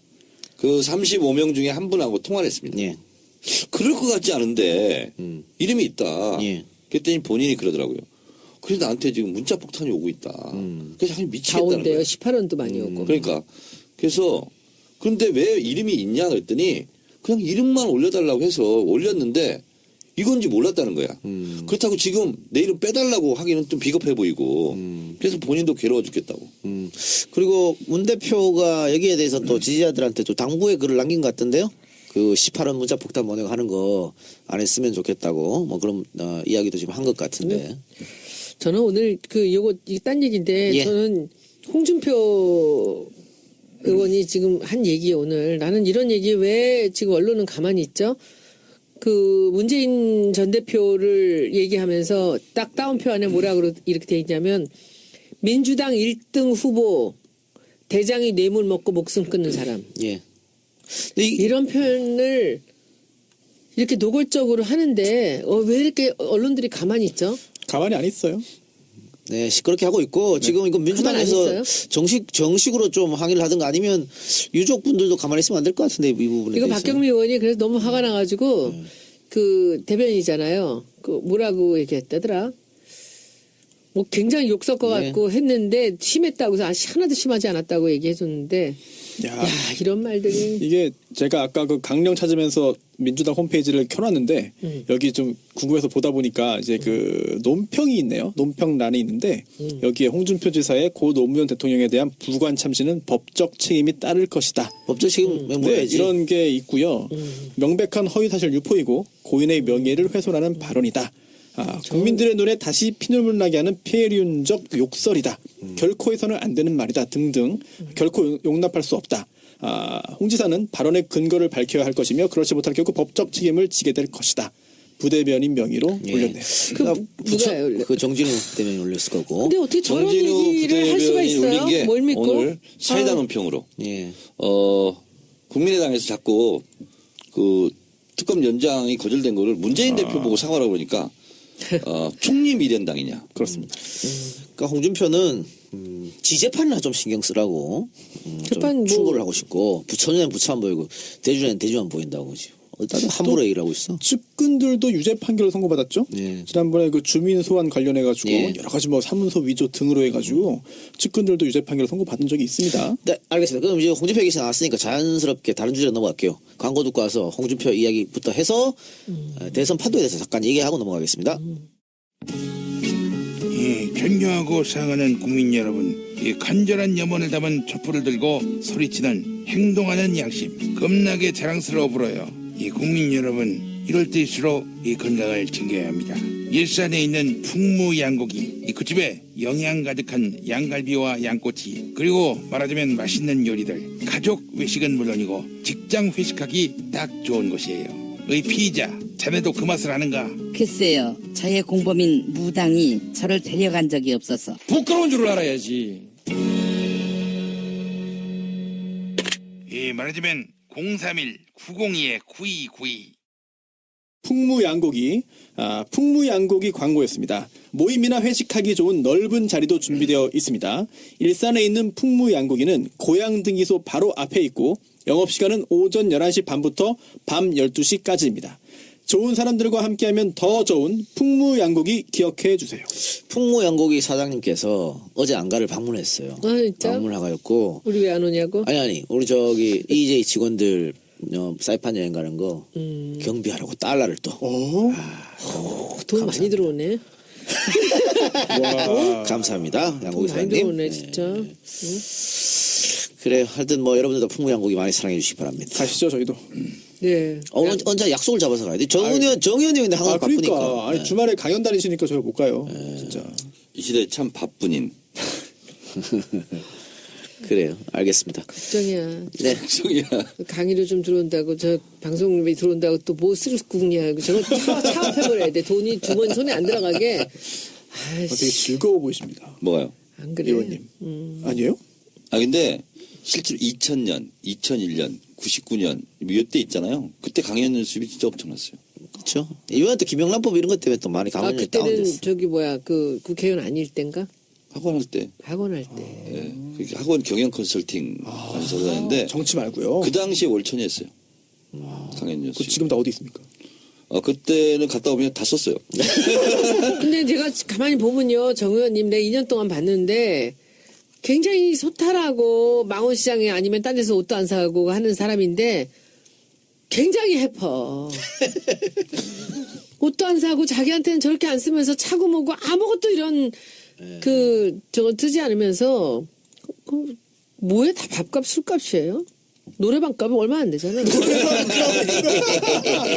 B: 그 35명 중에 한 분하고 통화를 했습니다.
A: 예.
B: 그럴 것 같지 않은데 이름이 있다.
A: 예.
B: 그랬더니 본인이 그러더라고요. 그래서 나한테 지금 문자 폭탄이 오고 있다. 그래서 자기 미치겠다는
C: 다온데요.
B: 거예요.
C: 18원도 많이 오고.
B: 그러니까 그래서 그런데 왜 이름이 있냐 그랬더니 그냥 이름만 올려달라고 해서 올렸는데 이건지 몰랐다는 거야. 그렇다고 지금 내 이름 빼달라고 하기는 좀 비겁해 보이고 그래서 본인도 괴로워 죽겠다고.
A: 그리고 문 대표가 여기에 대해서 또 지지자들한테 또 당부의 글을 남긴 것 같던데요. 그 18원 문자 폭탄 모내고 하는 거 안 했으면 좋겠다고 뭐 그런 이야기도 지금 한 것 같은데.
C: 저는 오늘 요거 딴 얘기인데
A: 예.
C: 저는 홍준표 의원이 지금 한 얘기 오늘 나는 이런 얘기 왜 지금 언론은 가만히 있죠? 그 문재인 전 대표를 얘기하면서 딱 따옴표 안에 뭐라 이렇게 돼 있냐면 민주당 1등 후보 대장이 뇌물 먹고 목숨 끊는 사람.
A: 예. 근데
C: 이런 표현을 이렇게 노골적으로 하는데 왜 이렇게 언론들이 가만히 있죠?
D: 가만히 안 있어요.
A: 네, 시끄럽게 하고 있고 지금 이거 민주당에서
C: 가만히 안
A: 정식으로 좀 항의를 하든가 아니면 유족분들도 가만히 있으면 안 될 것 같은데 이 부분에
C: 이거
A: 대해서.
C: 박경미 의원이 그래서 너무 화가 나가지고 그 대변인이잖아요. 그 뭐라고 얘기했다더라. 뭐 굉장히 욕 섞어갖고 했는데 심했다고 해서 하나도 심하지 않았다고 얘기해줬는데 야 이런 말들이
D: 이게 제가 아까 그 강령 찾으면서 민주당 홈페이지를 켜놨는데 여기 좀 궁금해서 보다 보니까 이제 그 논평이 있네요. 논평란이 있는데 여기에 홍준표 지사의 고 노무현 대통령에 대한 부관 참시는 법적 책임이 따를 것이다.
A: 법적 책임
D: 네,
A: 물어야지.
D: 이런 게 있고요. 명백한 허위사실 유포이고 고인의 명예를 훼손하는 발언이다. 국민들의 눈에 다시 피눈물 나게 하는 폐륜적 욕설이다. 결코 해서는 안 되는 말이다 등등 결코 용납할 수 없다. 홍 지사는 발언의 근거를 밝혀야 할 것이며 그렇지 못할 경우 법적 책임을 지게 될 것이다. 부대변인 명의로
A: 예.
D: 올렸네요.
C: 누가
A: 그 정진우 때문에 올렸을 거고.
C: 근데 어떻게 저런
B: 정진우
C: 얘기를 할 수가
B: 부대변인이 올린
C: 있어요?
B: 게
C: 뭘 믿고?
B: 오늘 사이다 논평으로
A: 예.
B: 국민의당에서 자꾸 그 특검 연장이 거절된 거를 문재인 대표 보고 사과하라고 그러니까 총리 미련당이냐.
D: 그렇습니다.
A: 그러니까 홍준표는 지재판이나 좀 신경 쓰라고
C: 재판
A: 좀
C: 뭐-
A: 충고를 하고 싶고 부처는 부처 안 보이고 대주는 대주만 보인다고 지금 일단 함부로 얘기를 하고 있어.
D: 측근들도 유죄 판결을 선고받았죠.
A: 예.
D: 지난번에 그 주민 소환 관련해가지고
A: 예.
D: 여러 가지 뭐 사문서 위조 등으로 해가지고 측근들도 유죄 판결을 선고받은 적이 있습니다.
A: 네, 알겠습니다. 그럼 이제 홍준표 얘기 나왔으니까 자연스럽게 다른 주제로 넘어갈게요. 광고 듣고 와서 홍준표 이야기부터 해서 대선 판도에 대해서 잠깐 얘기하고 넘어가겠습니다.
E: 이 존경하고 사랑하는 국민 여러분, 이 간절한 염원을 담은 촛불을 들고 소리치는 행동하는 양심 겁나게 자랑스러워 불어요. 이 국민 여러분, 이럴 때일수록 이 건강을 챙겨야 합니다. 일산에 있는 풍무양고기, 이 굿집에 영양 가득한 양갈비와 양꼬치, 그리고 말하자면 맛있는 요리들, 가족 외식은 물론이고 직장 회식하기 딱 좋은 곳이에요. 의 피의자, 자네도 그 맛을 아는가?
F: 글쎄요, 저의 공범인 무당이 저를 데려간 적이 없어서.
G: 부끄러운 줄 알아야지.
E: 예, 말하자면 031-902-9292.
D: 풍무양고기, 풍무양고기 광고였습니다. 모임이나 회식하기 좋은 넓은 자리도 준비되어 있습니다. 일산에 있는 풍무양고기는 고향등기소 바로 앞에 있고 영업시간은 오전 11시 반부터 밤 12시까지입니다. 좋은 사람들과 함께하면 더 좋은 풍무양고기 기억해 주세요.
A: 풍무양고기 사장님께서 어제 안가를 방문했어요.
C: 진짜?
A: 방문하가였고
C: 우리 왜 안 오냐고?
A: 아니 우리 저기 EJ 직원들 사이판 여행 가는 거 경비하라고 달러를 또
C: 돈 많이 들어오네.
A: 감사합니다. 양고기
C: 돈 많이
A: 사장님.
C: 들어오네 진짜.
A: 그래 하여튼 뭐 여러분들도 풍무양고기 많이 사랑해 주시기 바랍니다.
D: 가시죠, 저희도.
C: 네.
A: 언제 약속을 잡아서 가야 돼? 정의원이 근데 항상 바쁘니까.
D: 그러니까. 아니,
A: 네.
D: 주말에 강연 다니시니까 저희 못 가요. 진짜.
B: 이 시대에 참 바쁜인.
A: 그래요. 알겠습니다.
C: 걱정이야.
A: 네.
B: 걱정이야.
C: 강의로 좀 들어온다고 저 방송에 들어온다고 또 뭐 쓸 국냐. 저거 차업해버려야 돼. 돈이 주머니 손에 안 들어가게.
D: 되게 즐거워 보이십니다.
B: 뭐가요?
C: 안 그래.
D: 의원님. 아니에요?
B: 아 근데 실제로 2000년, 2001년, 99년 이때 있잖아요. 그때 강연 수입이 진짜 엄청났어요.
A: 그렇죠. 이번에 또 김영란법 이런 것 때문에 또 많이
C: 아
A: 강원이
C: 그때는
A: 다운됐어.
C: 저기 뭐야 그 국회의원 아닐 땐가?
B: 학원 할 때,
C: 학원 할 때.
B: 예. 그 학원 경영 컨설팅 하면서 다녔는데
D: 정치 말고요.
B: 그 당시에 월천이었어요. 강연
D: 그
B: 수입.
D: 지금 다 어디 있습니까?
B: 그때는 갔다 오면 다 썼어요.
C: 근데 제가 가만히 보면요, 정 의원님, 내가 2년 동안 봤는데 굉장히 소탈하고 망원시장에 아니면 딴 데서 옷도 안 사고 하는 사람인데 굉장히 해퍼. 옷도 안 사고 자기한테는 저렇게 안 쓰면서 차고 뭐고 아무것도 이런 저거 쓰지 않으면서 뭐에 다 밥값 술값이에요? 노래방 값이 얼마 안 되잖아요.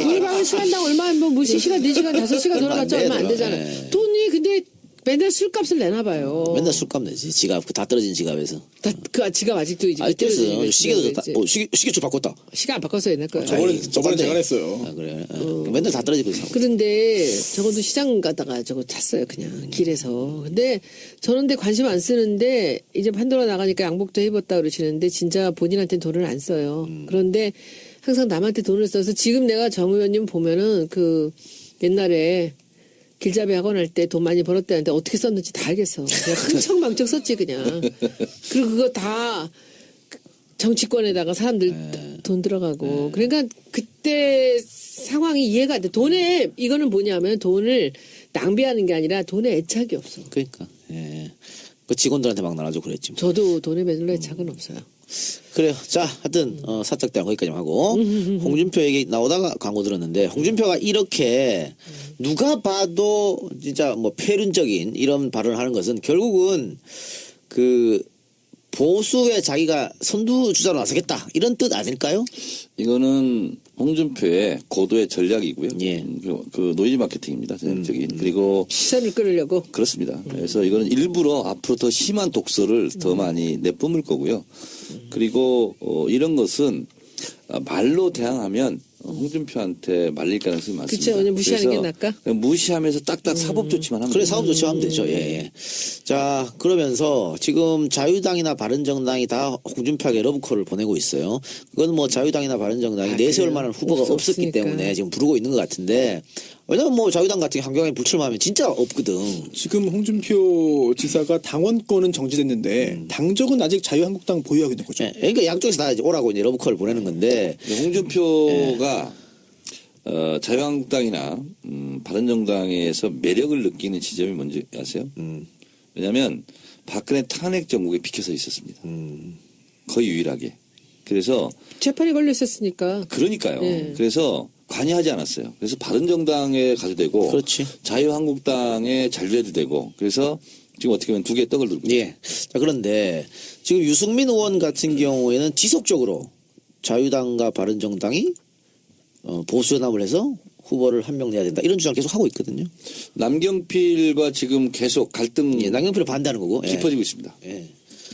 C: 노래방은 시간당 얼마, 뭐, 무시시간, 4시간, 5시간 돌아갔자 얼마 안 되잖아요.
A: 네.
C: 돈이 근데 맨날 술값을 내나 봐요.
A: 맨날 술값 내지. 지갑, 다 떨어진 지갑에서.
C: 그 지갑 아직도 이제.
A: 아직도 있어.
C: 떨어지는
A: 시계도
C: 지갑이
A: 다,
C: 있지.
A: 시계줄 바꿨다.
C: 시간 안 바꿔서 옛날 거야.
D: 저번에
A: 똑같네.
D: 제가 냈어요.
A: 아, 그래. 맨날 다 떨어지고 있어.
C: 그런데 적어도 시장 가다가 저거 샀어요 그냥 길에서. 근데 저런 데 관심 안 쓰는데 이제 판도라 나가니까 양복도 입었다 그러시는데 진짜 본인한테는 돈을 안 써요. 그런데 항상 남한테 돈을 써서 지금 내가 정 의원님 보면은 그 옛날에 길잡이 학원 할 때 돈 많이 벌었다는데 어떻게 썼는지 다 알겠어. 그냥 흥청망청 썼지 그냥. 그리고 그거 다 정치권에다가 사람들 돈 들어가고. 그러니까 그때 상황이 이해가 안 돼. 돈에 이거는 뭐냐면 돈을 낭비하는 게 아니라 돈에 애착이 없어.
A: 그러니까. 예. 그 직원들한테 막 나눠주고 그랬지. 뭐.
C: 저도 돈에 별로 애착은 없어요.
A: 그래요. 자, 하여튼, 사적대학 거기까지만 하고, 홍준표 얘기 나오다가 광고 들었는데, 홍준표가 이렇게 누가 봐도 진짜 뭐 폐륜적인 이런 발언을 하는 것은 결국은 그 보수에 자기가 선두주자로 나서겠다. 이런 뜻 아닐까요?
B: 이거는 홍준표의 고도의 전략이고요.
A: 예.
B: 그 노이즈 마케팅입니다. 전략적인. 그리고
C: 시선을 끌으려고.
B: 그렇습니다. 그래서 이거는 일부러 앞으로 더 심한 독서를 더 많이 내뿜을 거고요. 그리고 이런 것은 말로 대항하면 홍준표한테 말릴 가능성이 많습니다.
C: 그쵸, 그냥 무시하는 게 나을까?
B: 그냥 무시하면서 딱딱 사법 조치만 하면
A: 그래,
B: 됩니다.
A: 사업 조치하면 되죠. 예, 예. 자, 그러면서 지금 자유당이나 바른정당이 다 홍준표에게 러브콜을 보내고 있어요. 그건 뭐 자유당이나 바른정당이 내세울
C: 그래요?
A: 만한 후보가 없었기
C: 없으니까.
A: 때문에 지금 부르고 있는 것 같은데, 왜냐면 뭐 자유당 같은 게 한경에 불출마하면 진짜 없거든.
D: 지금 홍준표 지사가 당원권은 정지됐는데 당적은 아직 자유한국당 보유하고 있는 거죠.
A: 예, 그러니까 양쪽에서 다 이제 오라고 이제 러브콜을 보내는 건데,
B: 홍준표가 자유한국당이나 바른정당에서 매력을 느끼는 지점이 뭔지 아세요? 왜냐하면 박근혜 탄핵 정국에 비켜서 있었습니다. 거의 유일하게. 그래서
C: 재판에 걸려 있었으니까.
B: 그러니까요.
C: 네.
B: 그래서 관여하지 않았어요. 그래서 바른정당에 가도 되고
A: 그렇지.
B: 자유한국당에 잔류해도 되고 그래서 지금 어떻게 보면 두 개의 떡을 들고
A: 예. 자, 그런데 지금 유승민 의원 같은 경우에는 지속적으로 자유당과 바른정당이 보수연합을 해서 후보를 한 명 내야 된다. 이런 주장을 계속 하고 있거든요.
B: 남경필과 지금 계속 갈등
A: 예, 남경필을 반대하는 거고. 예.
B: 깊어지고 있습니다.
A: 예.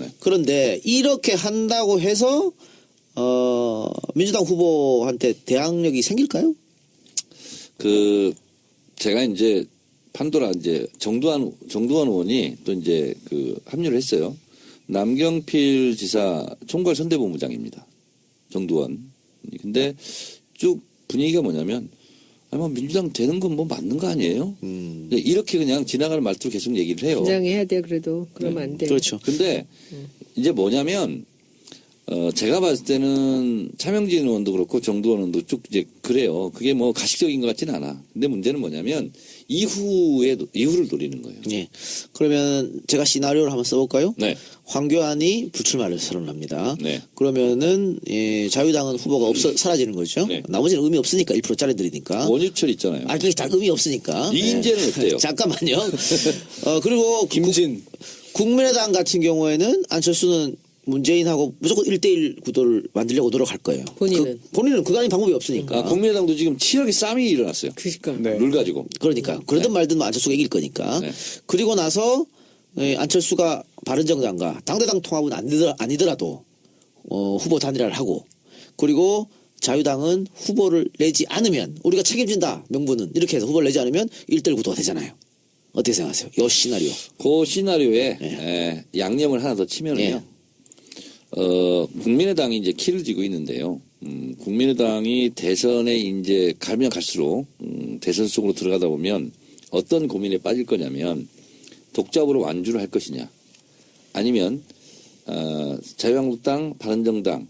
B: 네.
A: 그런데 이렇게 한다고 해서 민주당 후보한테 대항력이 생길까요?
B: 제가 이제 판도라 이제 정두환 의원이 또 이제 합류를 했어요. 남경필 지사 총괄 선대본부장입니다. 정두환. 근데 쭉 분위기가 뭐냐면 아마 민주당 되는 건 뭐 맞는 거 아니에요? 근데 이렇게 그냥 지나가는 말투로 계속 얘기를 해요.
C: 긴장해야 돼 그래도. 그러면 안 돼.
A: 그렇죠.
B: 근데 이제 뭐냐면 제가 봤을 때는 차명진 의원도 그렇고 정두원 의원도 쭉 이제 그래요. 그게 뭐 가식적인 것 같지는 않아. 근데 문제는 뭐냐면 이후를 노리는 거예요.
A: 예. 그러면 제가 시나리오를 한번 써볼까요?
B: 네.
A: 황교안이 불출마를 선언합니다.
B: 네.
A: 그러면은 자유당은 후보가 사라지는 거죠.
B: 네.
A: 나머지는 의미 없으니까 1%짜리들이니까.
B: 원유철 있잖아요.
A: 아, 그게 다 의미 없으니까.
B: 이인재는 어때요?
A: 잠깐만요. 그리고
D: 김진.
A: 국민의당 같은 경우에는 안철수는 문재인하고 무조건 1대1 구도를 만들려고 노력할 거예요.
C: 본인은?
A: 본인은 그거 아닌 방법이 없으니까.
B: 국민의당도 지금 치열하게 싸움이 일어났어요.
C: 그러니까.
D: 네.
B: 룰 가지고.
A: 그러니까. 그러든 말든 안철수가 이길 거니까.
B: 네.
A: 그리고 나서 안철수가 바른정당과 당대당 통합은 아니더라도 후보 단일화를 하고 그리고 자유당은 후보를 내지 않으면 우리가 책임진다 명분은 이렇게 해서 후보를 내지 않으면 1대1 구도가 되잖아요. 어떻게 생각하세요? 이 시나리오.
B: 그 시나리오에 양념을 하나 더 치면은요. 국민의당이 이제 키를 쥐고 있는데요. 국민의당이 대선에 이제 가면 갈수록 대선 속으로 들어가다 보면 어떤 고민에 빠질 거냐면 독자적으로 완주를 할 것이냐 아니면 자유한국당, 바른정당,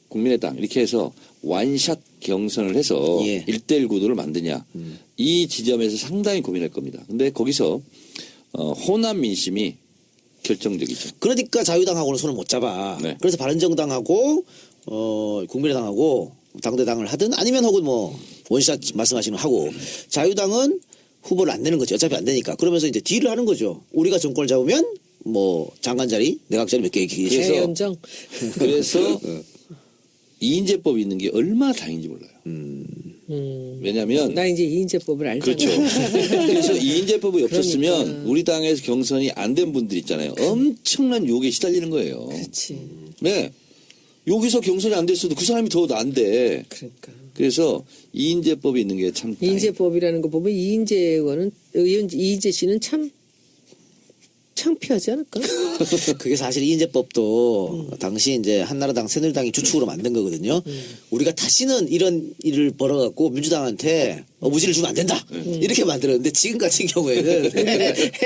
B: 국민의당 이렇게 해서 완샷 경선을 해서 1대1 구도를 만드냐 이 지점에서 상당히 고민할 겁니다. 근데 거기서 호남 민심이 결정적이죠.
A: 그러니까 자유당하고는 손을 못 잡아.
B: 네.
A: 그래서 바른정당하고 국민의당하고 당대당을 하든 아니면 혹은 뭐 원샷 말씀하시는 거 하고 자유당은 후보를 안 내는 거죠. 어차피 안 되니까. 그러면서 이제 딜을 하는 거죠. 우리가 정권을 잡으면 뭐 장관 자리, 내각 자리 몇 개 얘기해서
C: 대연정.
B: 그래서 이인제법이 있는 게 얼마나 다행인지 몰라요. 왜냐하면
C: 나 이제 이인제법을 알잖아.
B: 그렇죠. 그래서 이인제법이 없었으면
C: 그러니까.
B: 우리 당에서 경선이 안 된 분들 있잖아요. 엄청난 욕에 시달리는 거예요.
C: 그렇지.
B: 네. 여기서 경선이 안 됐어도 그 사람이 더 난데.
C: 그러니까.
B: 그래서 이인제법이 있는 게 참.
C: 이인제법이라는 거 보면 이인재 의원은 이인재 씨는 참 창피하지 않을까?
A: 그게 사실 이인제법도 당시 이제 한나라당, 새누리당이 주축으로 만든 거거든요. 우리가 다시는 이런 일을 벌어갖고 민주당한테 어부지를 주면 안 된다. 이렇게 만들었는데 지금 같은 경우에는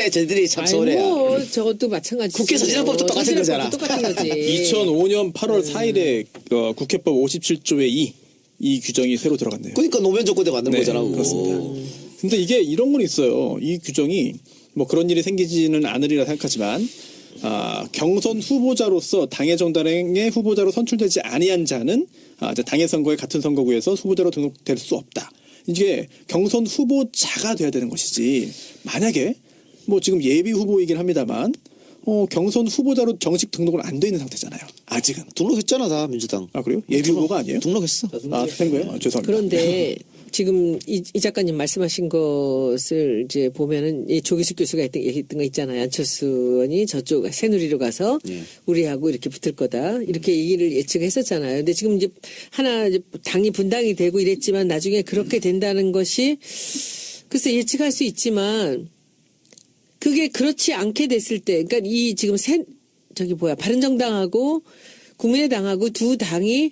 A: 저희들이 참 서운해요.
C: 뭐 저것도 마찬가지.
A: 국회 서진화법도 똑같은 거잖아.
C: 똑같은 거지.
D: 2005년 8월 4일에 국회법 57조의 이 규정이 새로 들어갔네요.
A: 그러니까 노무현 조건 때 만든
D: 네,
A: 거잖아. 그거.
D: 그렇습니다. 근데 이게 이런 건 있어요. 이 규정이 뭐 그런 일이 생기지는 않으리라 생각하지만 경선 후보자로서 당의 정당의 후보자로 선출되지 아니한 자는 이제 당의 선거에 같은 선거구에서 후보자로 등록될 수 없다. 이게 경선 후보자가 돼야 되는 것이지 만약에 뭐 지금 예비 후보이긴 합니다만 경선 후보자로 정식 등록은 안 돼 있는 상태잖아요. 아직은.
A: 등록했잖아 다 민주당.
D: 아 그래요? 예비 후보가 아니에요?
A: 등록했어.
D: 된 거예요? 죄송합니다.
C: 그런데 지금 이 작가님 말씀하신 것을 이제 보면은 이 조기숙 교수가 얘기했던 거 있잖아요. 안철수 의원이 저쪽 새누리로 가서 우리하고 이렇게 붙을 거다. 이렇게 얘기를 예측했었잖아요. 근데 지금 이제 하나 이제 당이 분당이 되고 이랬지만 나중에 그렇게 된다는 것이 글쎄 예측할 수 있지만 그게 그렇지 않게 됐을 때 그러니까 이 지금 바른정당하고 국민의당하고 두 당이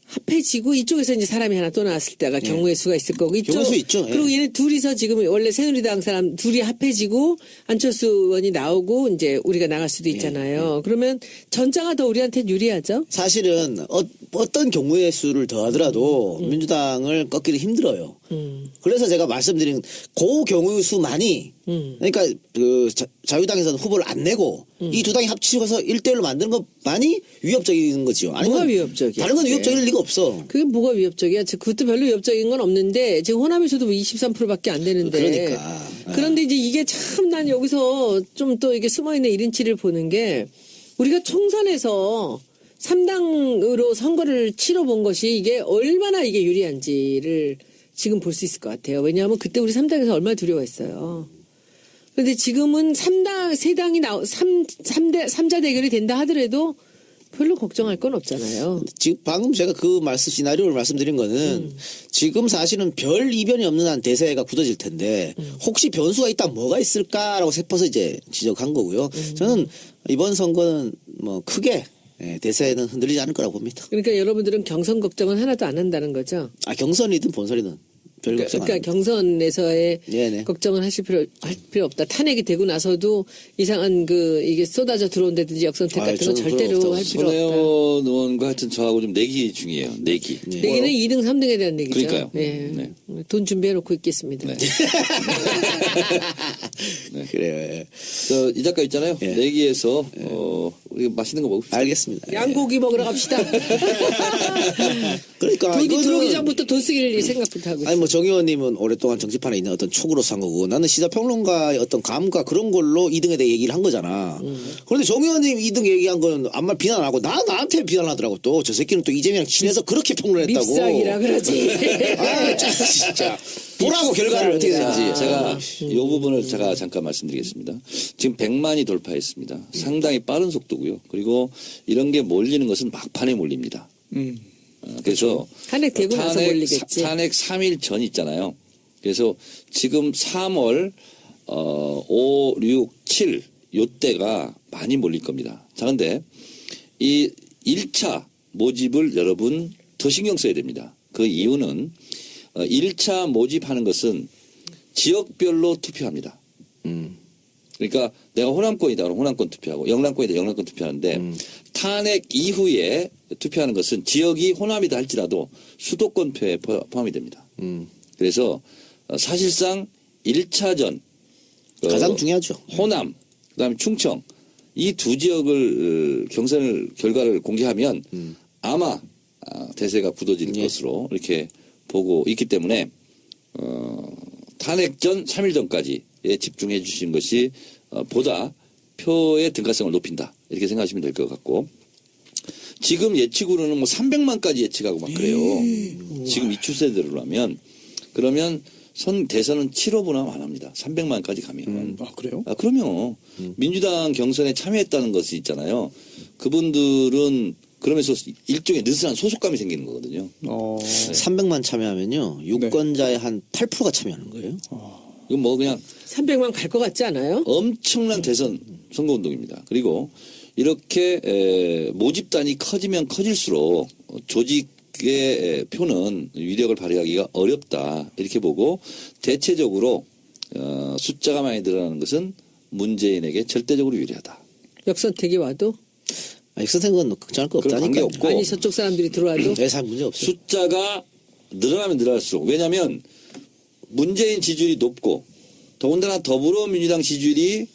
C: 합해지고 이쪽에서 이제 사람이 하나 또 나왔을 때가 경우의 수가 있을 거고 이쪽
A: 경우의 수 있죠. 예.
C: 그리고 얘네 둘이서 지금 원래 새누리당 사람 둘이 합해지고 안철수 의원이 나오고 이제 우리가 나갈 수도 있잖아요. 그러면 전자가 더 우리한테 유리하죠.
A: 사실은 어떤 경우의 수를 더하더라도 민주당을 꺾기는 힘들어요. 그래서 제가 말씀드린 그 경우의 수만이 그러니까 그 자유당에서는 후보를 안 내고 이 두 당이 합치고서 1대1로 만드는 것만이 위협적인 거지요.
C: 뭐가 위협적이야?
A: 다른 건 위협적일 리가 없어.
C: 그게 뭐가 위협적이야? 그것도 별로 위협적인 건 없는데 지금 호남에서도 뭐 23%밖에 안 되는데.
A: 그러니까.
C: 그런데 이제 이게 참 난 여기서 좀 또 이게 숨어있는 1인치를 보는 게 우리가 총선에서 3당으로 선거를 치러본 것이 이게 얼마나 이게 유리한지를 지금 볼 수 있을 것 같아요. 왜냐하면 그때 우리 3당에서 얼마나 두려워했어요. 그런데 지금은 3자 대결이 된다 하더라도 별로 걱정할 건 없잖아요.
A: 지금 방금 제가 그 시나리오를 말씀드린 거는 지금 사실은 별 이변이 없는 한 대세가 굳어질 텐데 혹시 변수가 있다면 뭐가 있을까라고 싶어서 이제 지적한 거고요. 저는 이번 선거는 뭐 크게 대세는 흔들리지 않을 거라고 봅니다.
C: 그러니까 여러분들은 경선 걱정은 하나도 안 한다는 거죠.
A: 경선이든 본선이든 별 걱정 안
C: 그러니까
A: 합니다.
C: 경선에서의
A: 네네.
C: 걱정은 할 필요 없다. 탄핵이 되고 나서도 이상한 이게 쏟아져 들어온다든지 역선택 같은 건
A: 저는
C: 절대로
A: 그런 거
C: 할 필요 없다.
B: 손혜원 의원과 하여튼 저하고 좀 내기 중이에요. 내기.
C: 내기는 2등, 3등에 대한 내기죠.
B: 그러니까요.
C: 네.
B: 네.
C: 돈 준비해놓고 있겠습니다.
B: 네.
A: 그래요.
B: 이 작가 있잖아요. 내기에서 우리 맛있는 거 먹읍시다.
A: 알겠습니다.
C: 양고기 먹으러 갑시다.
A: 그러니까
C: 돈이
A: 이거는
C: 들어오기 전부터 돈 쓰길 생각부터 하고 있어요.
A: 아니 뭐 정 의원님은 오랫동안 정치판에 있는 어떤 촉으로서 한 거고 나는 시사평론가의 어떤 감과 그런 걸로 2등에 대해 얘기를 한 거잖아. 그런데 정 의원님 2등 얘기한 건 아무 말 비난 안 하고 나한테 비난하더라고. 또 저 새끼는 또 이재명이랑 친해서 그렇게 평론했다고.
C: 밉상이라 그러지.
A: 아 진짜 보라고 결과를 어떻게 되는지.
B: 제가 이 부분을 제가 잠깐만 말씀드리겠습니다. 지금 100만이 돌파했습니다. 상당히 빠른 속도고요. 그리고 이런 게 몰리는 것은 막판에 몰립니다. 그래서
C: 탄핵 되고 나서 몰리겠지.
B: 탄핵 3일 전 있잖아요. 그래서 지금 3월 5, 6, 7 요때가 많이 몰릴 겁니다. 자, 근데 이 1차 모집을 여러분 더 신경 써야 됩니다. 그 이유는 1차 모집하는 것은 지역별로 투표합니다. 그러니까 내가 호남권이다 그러면 호남권 투표하고 영남권이다 영남권 투표하는데 탄핵 이후에 투표하는 것은 지역이 호남이다 할지라도 수도권표에 포함이 됩니다. 그래서 사실상 1차전
A: 가장 중요하죠.
B: 호남 그다음에 충청 이 두 지역을 경선 결과를 공개하면 아마 대세가 굳어질 것으로 이렇게 보고 있기 때문에 탄핵 전 3일 전까지에 집중해 주신 것이 보다 표의 등가성을 높인다 이렇게 생각하시면 될 것 같고 지금 예측으로는 뭐 300만까지 예측하고 막 그래요. 지금 이 추세대로라면 그러면 대선은 7호보나 안 합니다. 300만까지 가면.
D: 아, 그래요?
B: 그러면 민주당 경선에 참여했다는 것이 있잖아요. 그분들은 그러면서 일종의 느슨한 소속감이 생기는 거거든요.
A: 300만 참여하면요. 유권자의 한 8%가 참여하는 거예요.
B: 이건 뭐 그냥
C: 300만 갈 것 같지 않아요?
B: 엄청난 대선 선거운동입니다. 그리고 이렇게 모집단이 커지면 커질수록 조직의 표는 위력을 발휘하기가 어렵다 이렇게 보고 대체적으로 숫자가 많이 늘어나는 것은 문재인에게 절대적으로 유리하다.
C: 역선택이 와도?
A: 엑스텐건 걱정할 거
B: 그런
A: 없다니까.
B: 관계없고.
C: 아니 저쪽 사람들이 들어와도?
A: 예산 문제 없어요.
B: 숫자가 늘어나면 늘어날수록 왜냐하면 문재인 지지율이 높고 더군다나 더불어민주당 지지율이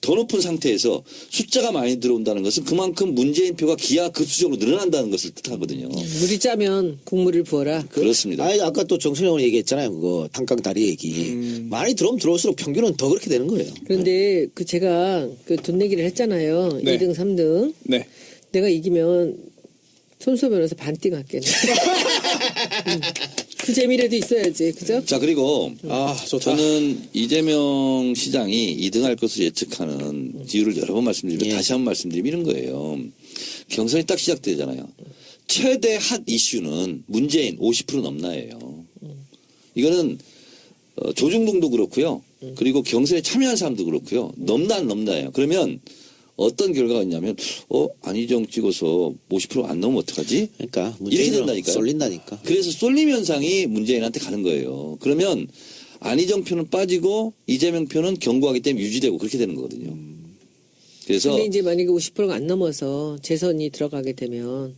B: 더 높은 상태에서 숫자가 많이 들어온다는 것은 그만큼 문재인 표가 기하급수적으로 늘어난다는 것을 뜻하거든요.
C: 물이 짜면 국물을 부어라.
B: 그렇습니다.
A: 아니, 아까 또 정철영 의원 얘기했잖아요. 그거 탄강다리 얘기. 많이 들어오면 들어올수록 평균은 더 그렇게 되는 거예요.
C: 그런데 그 제가 그 돈 내기를 했잖아요.
D: 네.
C: 2등, 3등.
D: 네.
C: 내가 이기면 손수 변호사 반띵 할게. 그 재미라도 있어야지. 그죠?
B: 자 그리고
D: 아, 좋다.
B: 저는 이재명 시장이 2등할 것으로 예측하는 이유를 여러 번 말씀드리면
A: 예.
B: 다시 한번 말씀드리면 이런 거예요. 경선이 딱 시작되잖아요. 최대 핫 이슈는 문재인 50% 넘나예요. 이거는 조중동도 그렇고요. 그리고 경선에 참여한 사람도 그렇고요. 넘나예요. 그러면 어떤 결과가 있냐면 안희정 찍어서 50%안 넘으면 어떡하지?
A: 그러니까
B: 이렇게
A: 문재인으로
B: 된다니까요.
A: 쏠린다니까.
B: 그래서 쏠림 현상이 문재인한테 가는 거예요. 그러면 안희정 표는 빠지고 이재명 표는 견고하기 때문에 유지되고 그렇게 되는 거거든요. 그래서
C: 근데 이제 만약에 50%가 안 넘어서 재선이 들어가게 되면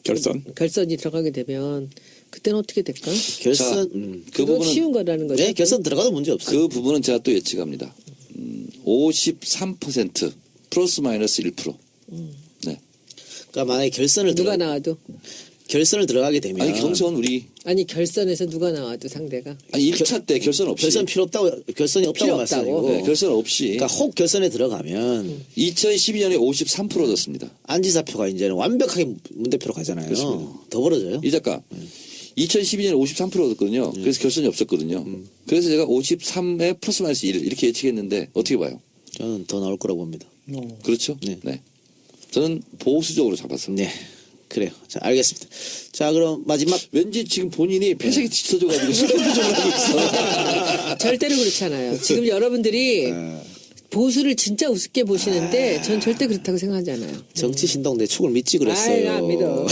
C: 결선이 들어가게 되면 그때는 어떻게 될까?
A: 결선
B: 그
C: 그거
B: 부분은
C: 쉬운 거라는 거죠.
A: 네, 결선 들어가도 문제 없어요.
B: 그 부분은 제가 또 예측합니다. 53% 플러스 마이너스 1%. 네.
A: 그러니까 만약에
C: 누가 나와도
A: 결선을 들어가게 되면
B: 아니 경선 우리
C: 아니 결선에서 누가 나와도 상대가
B: 1차 때 결선 없이
A: 결선 필요 없다고 결선이 없다고
C: 필요
A: 말씀이고
C: 없다고.
B: 네, 결선 없이
A: 그러니까 혹 결선에 들어가면
B: 2012년에 53% 얻었습니다.
A: 안지사표가 이제는 완벽하게 문 대표로 가잖아요.
B: 그렇습니다.
A: 더 벌어져요.
B: 이 작가 2012년에 53% 얻었거든요. 그래서 결선이 없었거든요. 그래서 제가 53에 플러스 마이너스 1 이렇게 예측했는데 어떻게 봐요?
A: 저는 더 나올 거라고 봅니다.
B: 그렇죠?
A: 네.
B: 저는 보수적으로 잡았습니다.
A: 네. 그래요. 자, 알겠습니다. 자, 그럼 마지막
B: 왠지 지금 본인이 폐색이 짙어져가지고 슬픈 표정을 하고 있어.
C: 절대로 그렇지 않아요. 지금 여러분들이 보수를 진짜 우습게 보시는데 전 절대 그렇다고 생각하지 않아요.
A: 정치 신동 내 축을 믿지 그랬어요.
C: 안 믿어.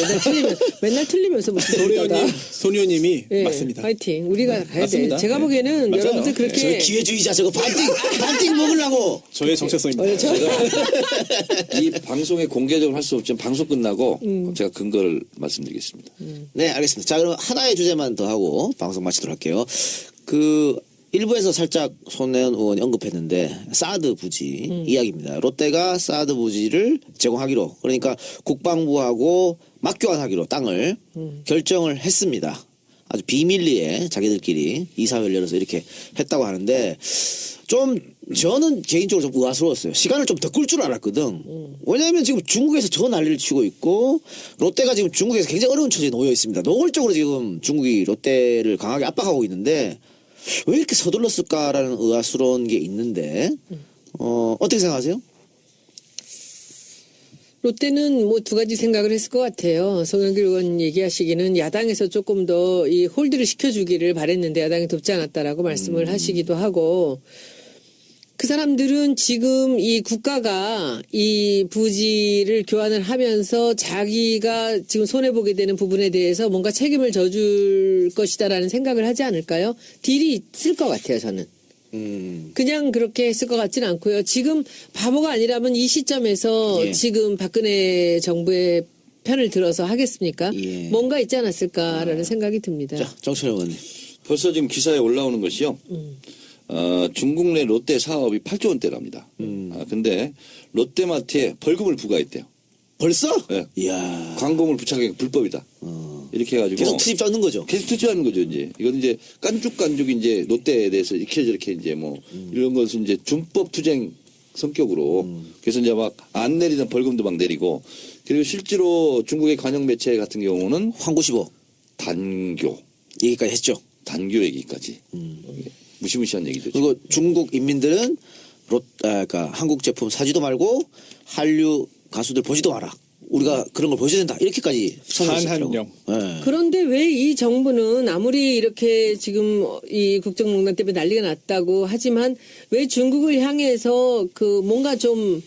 C: 맨날 틀리면서 무슨 소리다.
D: 손의원님이
C: 예,
D: 맞습니다.
C: 파이팅. 우리가 가야
D: 맞습니다.
C: 돼. 제가
D: 네.
C: 보기에는
D: 맞아요.
C: 여러분들
A: 저
C: 그렇게
A: 기회주의자 저거 반띵 먹으려고.
D: 저의 정체성입니다.
B: 제가 이 방송에 공개적으로 할 수 없지만 방송 끝나고 제가 근거를 말씀드리겠습니다.
A: 네, 알겠습니다. 자, 그럼 하나의 주제만 더 하고 방송 마치도록 할게요. 일부에서 살짝 손혜원 의원이 언급했는데 사드 부지 이야기입니다. 롯데가 사드 부지를 제공하기로 그러니까 국방부하고 맞교환하기로 땅을 결정을 했습니다. 아주 비밀리에 자기들끼리 이사회를 열어서 이렇게 했다고 하는데 좀 저는 개인적으로 좀 의아스러웠어요. 시간을 좀 더 끌 줄 알았거든. 왜냐하면 지금 중국에서 저 난리를 치고 있고 롯데가 지금 중국에서 굉장히 어려운 처지에 놓여 있습니다. 노골적으로 지금 중국이 롯데를 강하게 압박하고 있는데 왜 이렇게 서둘렀을까라는 의아스러운 게 있는데 어떻게 생각하세요?
C: 롯데는 뭐 두 가지 생각을 했을 것 같아요. 송영길 의원 얘기하시기는 야당에서 조금 더 이 홀드를 시켜주기를 바랬는데 야당이 돕지 않았다라고 말씀을 하시기도 하고, 그 사람들은 지금 이 국가가 이 부지를 교환을 하면서 자기가 지금 손해보게 되는 부분에 대해서 뭔가 책임을 져줄 것이다라는 생각을 하지 않을까요? 딜이 있을 것 같아요, 저는. 그냥 그렇게 했을 것 같지는 않고요. 지금 바보가 아니라면 이 시점에서
A: 예.
C: 지금 박근혜 정부의 편을 들어서 하겠습니까?
A: 예.
C: 뭔가 있지 않았을까라는 생각이 듭니다.
A: 자, 정철 의원님.
B: 벌써 지금 기사에 올라오는 것이요. 중국 내 롯데 사업이 8조 원대랍니다. 근데 롯데마트에 벌금을 부과했대요.
A: 벌써?
B: 네.
A: 이야.
B: 광고물 부착이 불법이다. 이렇게 해가지고
A: 계속 투입 잡는 거죠.
B: 계속 투자하는 거죠, 이제. 이건 이제 깐죽 이제 롯데에 대해서 이렇게 저렇게 이제 뭐 이런 것은 이제 준법 투쟁 성격으로 그래서 이제 막 안 내리던 벌금도 막 내리고, 그리고 실제로 중국의 관영 매체 같은 경우는
A: 황구시보
B: 단교
A: 얘기까지 했죠.
B: 단교 얘기까지 무시무시한 얘기죠.
A: 그리고 중국 인민들은 그러니까 한국 제품 사지도 말고 한류 가수들 보지도 마라. 우리가 그런 걸 보여줘야 된다. 이렇게까지
D: 한한령.
A: 네.
C: 그런데 왜 이 정부는 아무리 이렇게 지금 이 국정농단 때문에 난리가 났다고 하지만 왜 중국을 향해서 그 뭔가 좀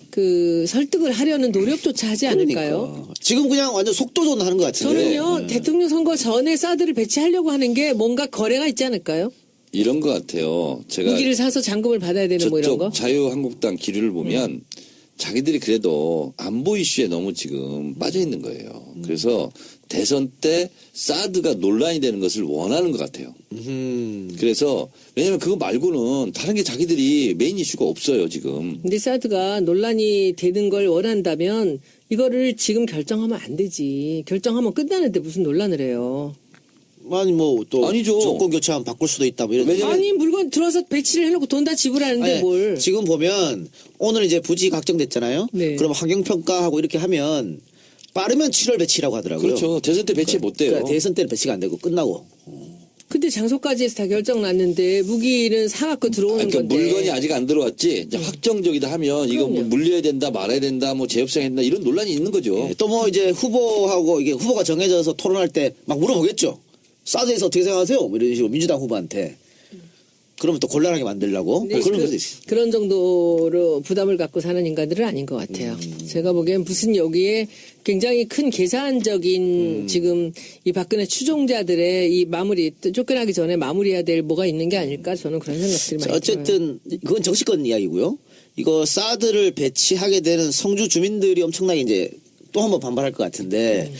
C: 그 설득을 하려는 노력조차 하지 않을까요?
A: 그러니까. 지금 그냥 완전 속도전 하는 것 같은데.
C: 저는요, 대통령 선거 전에 사드를 배치하려고 하는 게 뭔가 거래가 있지 않을까요?
B: 이런 것 같아요. 제가
C: 무기를 사서 잔금을 받아야 되는 뭐 이런 거?
B: 저쪽 자유한국당 기류를 보면 자기들이 그래도 안보 이슈에 너무 지금 빠져 있는 거예요. 그래서 대선 때 사드가 논란이 되는 것을 원하는 것 같아요. 그래서 왜냐하면 그거 말고는 다른 게 자기들이 메인 이슈가 없어요, 지금.
C: 근데 사드가 논란이 되는 걸 원한다면 이거를 지금 결정하면 안 되지. 결정하면 끝나는데 무슨 논란을 해요.
A: 아니 뭐 또
B: 아니죠.
A: 정권 교체하면 바꿀 수도 있다. 뭐 이런.
B: 왜냐면-
C: 아니 물건 들어서 배치를 해놓고 돈 다 지불하는데
A: 아니,
C: 뭘.
A: 지금 보면 오늘 이제 부지가 확정됐잖아요.
C: 네.
A: 그럼 환경평가하고 이렇게 하면 빠르면 7월 배치라고 하더라고요.
B: 그렇죠. 대선 때 배치 못 돼요.
A: 그러니까 대선 때는 배치가 안 되고 끝나고.
C: 근데 장소까지 해서 다 결정 났는데 무기는 사갖고 들어오는
B: 그러니까
C: 건데.
B: 물건이 아직 안 들어왔지. 이제 확정적이다 하면 이거 뭐
C: 그럼요.
B: 물려야 된다, 말아야 된다, 뭐 재협상해야 된다 이런 논란이 있는 거죠.
A: 또 뭐 이제 후보하고 이게 후보가 정해져서 토론할 때 막 물어보겠죠. 사드에서 어떻게 생각하세요? 뭐 이런 식으로 민주당 후보한테. 그러면 또 곤란하게 만들려고.
C: 근데
A: 그런 것도 있어요.
C: 그런 정도로 부담을 갖고 사는 인간들은 아닌 것 같아요. 제가 보기엔 무슨 여기에 굉장히 큰 계산적인 지금 이 박근혜 추종자들의 이 마무리, 쫓겨나기 전에 마무리해야 될 뭐가 있는 게 아닐까 저는 그런 생각들이
A: 자,
C: 많이 들어요.
A: 어쨌든 그건 정치권 이야기고요. 이거 사드를 배치하게 되는 성주 주민들이 엄청나게 이제 또 한 번 반발할 것 같은데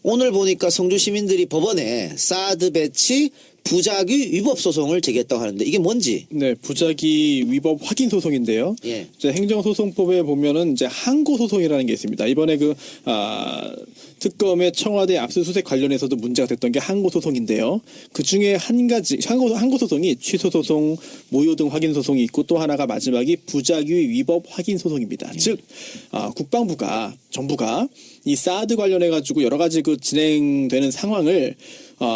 A: 오늘 보니까 성주 시민들이 법원에 사드 배치 부작위 위법 소송을 제기했다고 하는데 이게 뭔지.
D: 네, 부작위 위법 확인 소송인데요.
A: 예.
D: 이제 행정소송법에 보면은 이제 항고 소송이라는 게 있습니다. 이번에 특검의 청와대 압수수색 관련해서도 문제가 됐던 게 항고 소송인데요. 그 중에 한 가지 항고 소송이 취소 소송, 모욕 등 확인 소송이 있고 또 하나가 마지막이 부작위 위법 확인 소송입니다. 즉 국방부가 정부가 이 사드 관련해 가지고 여러 가지 그 진행되는 상황을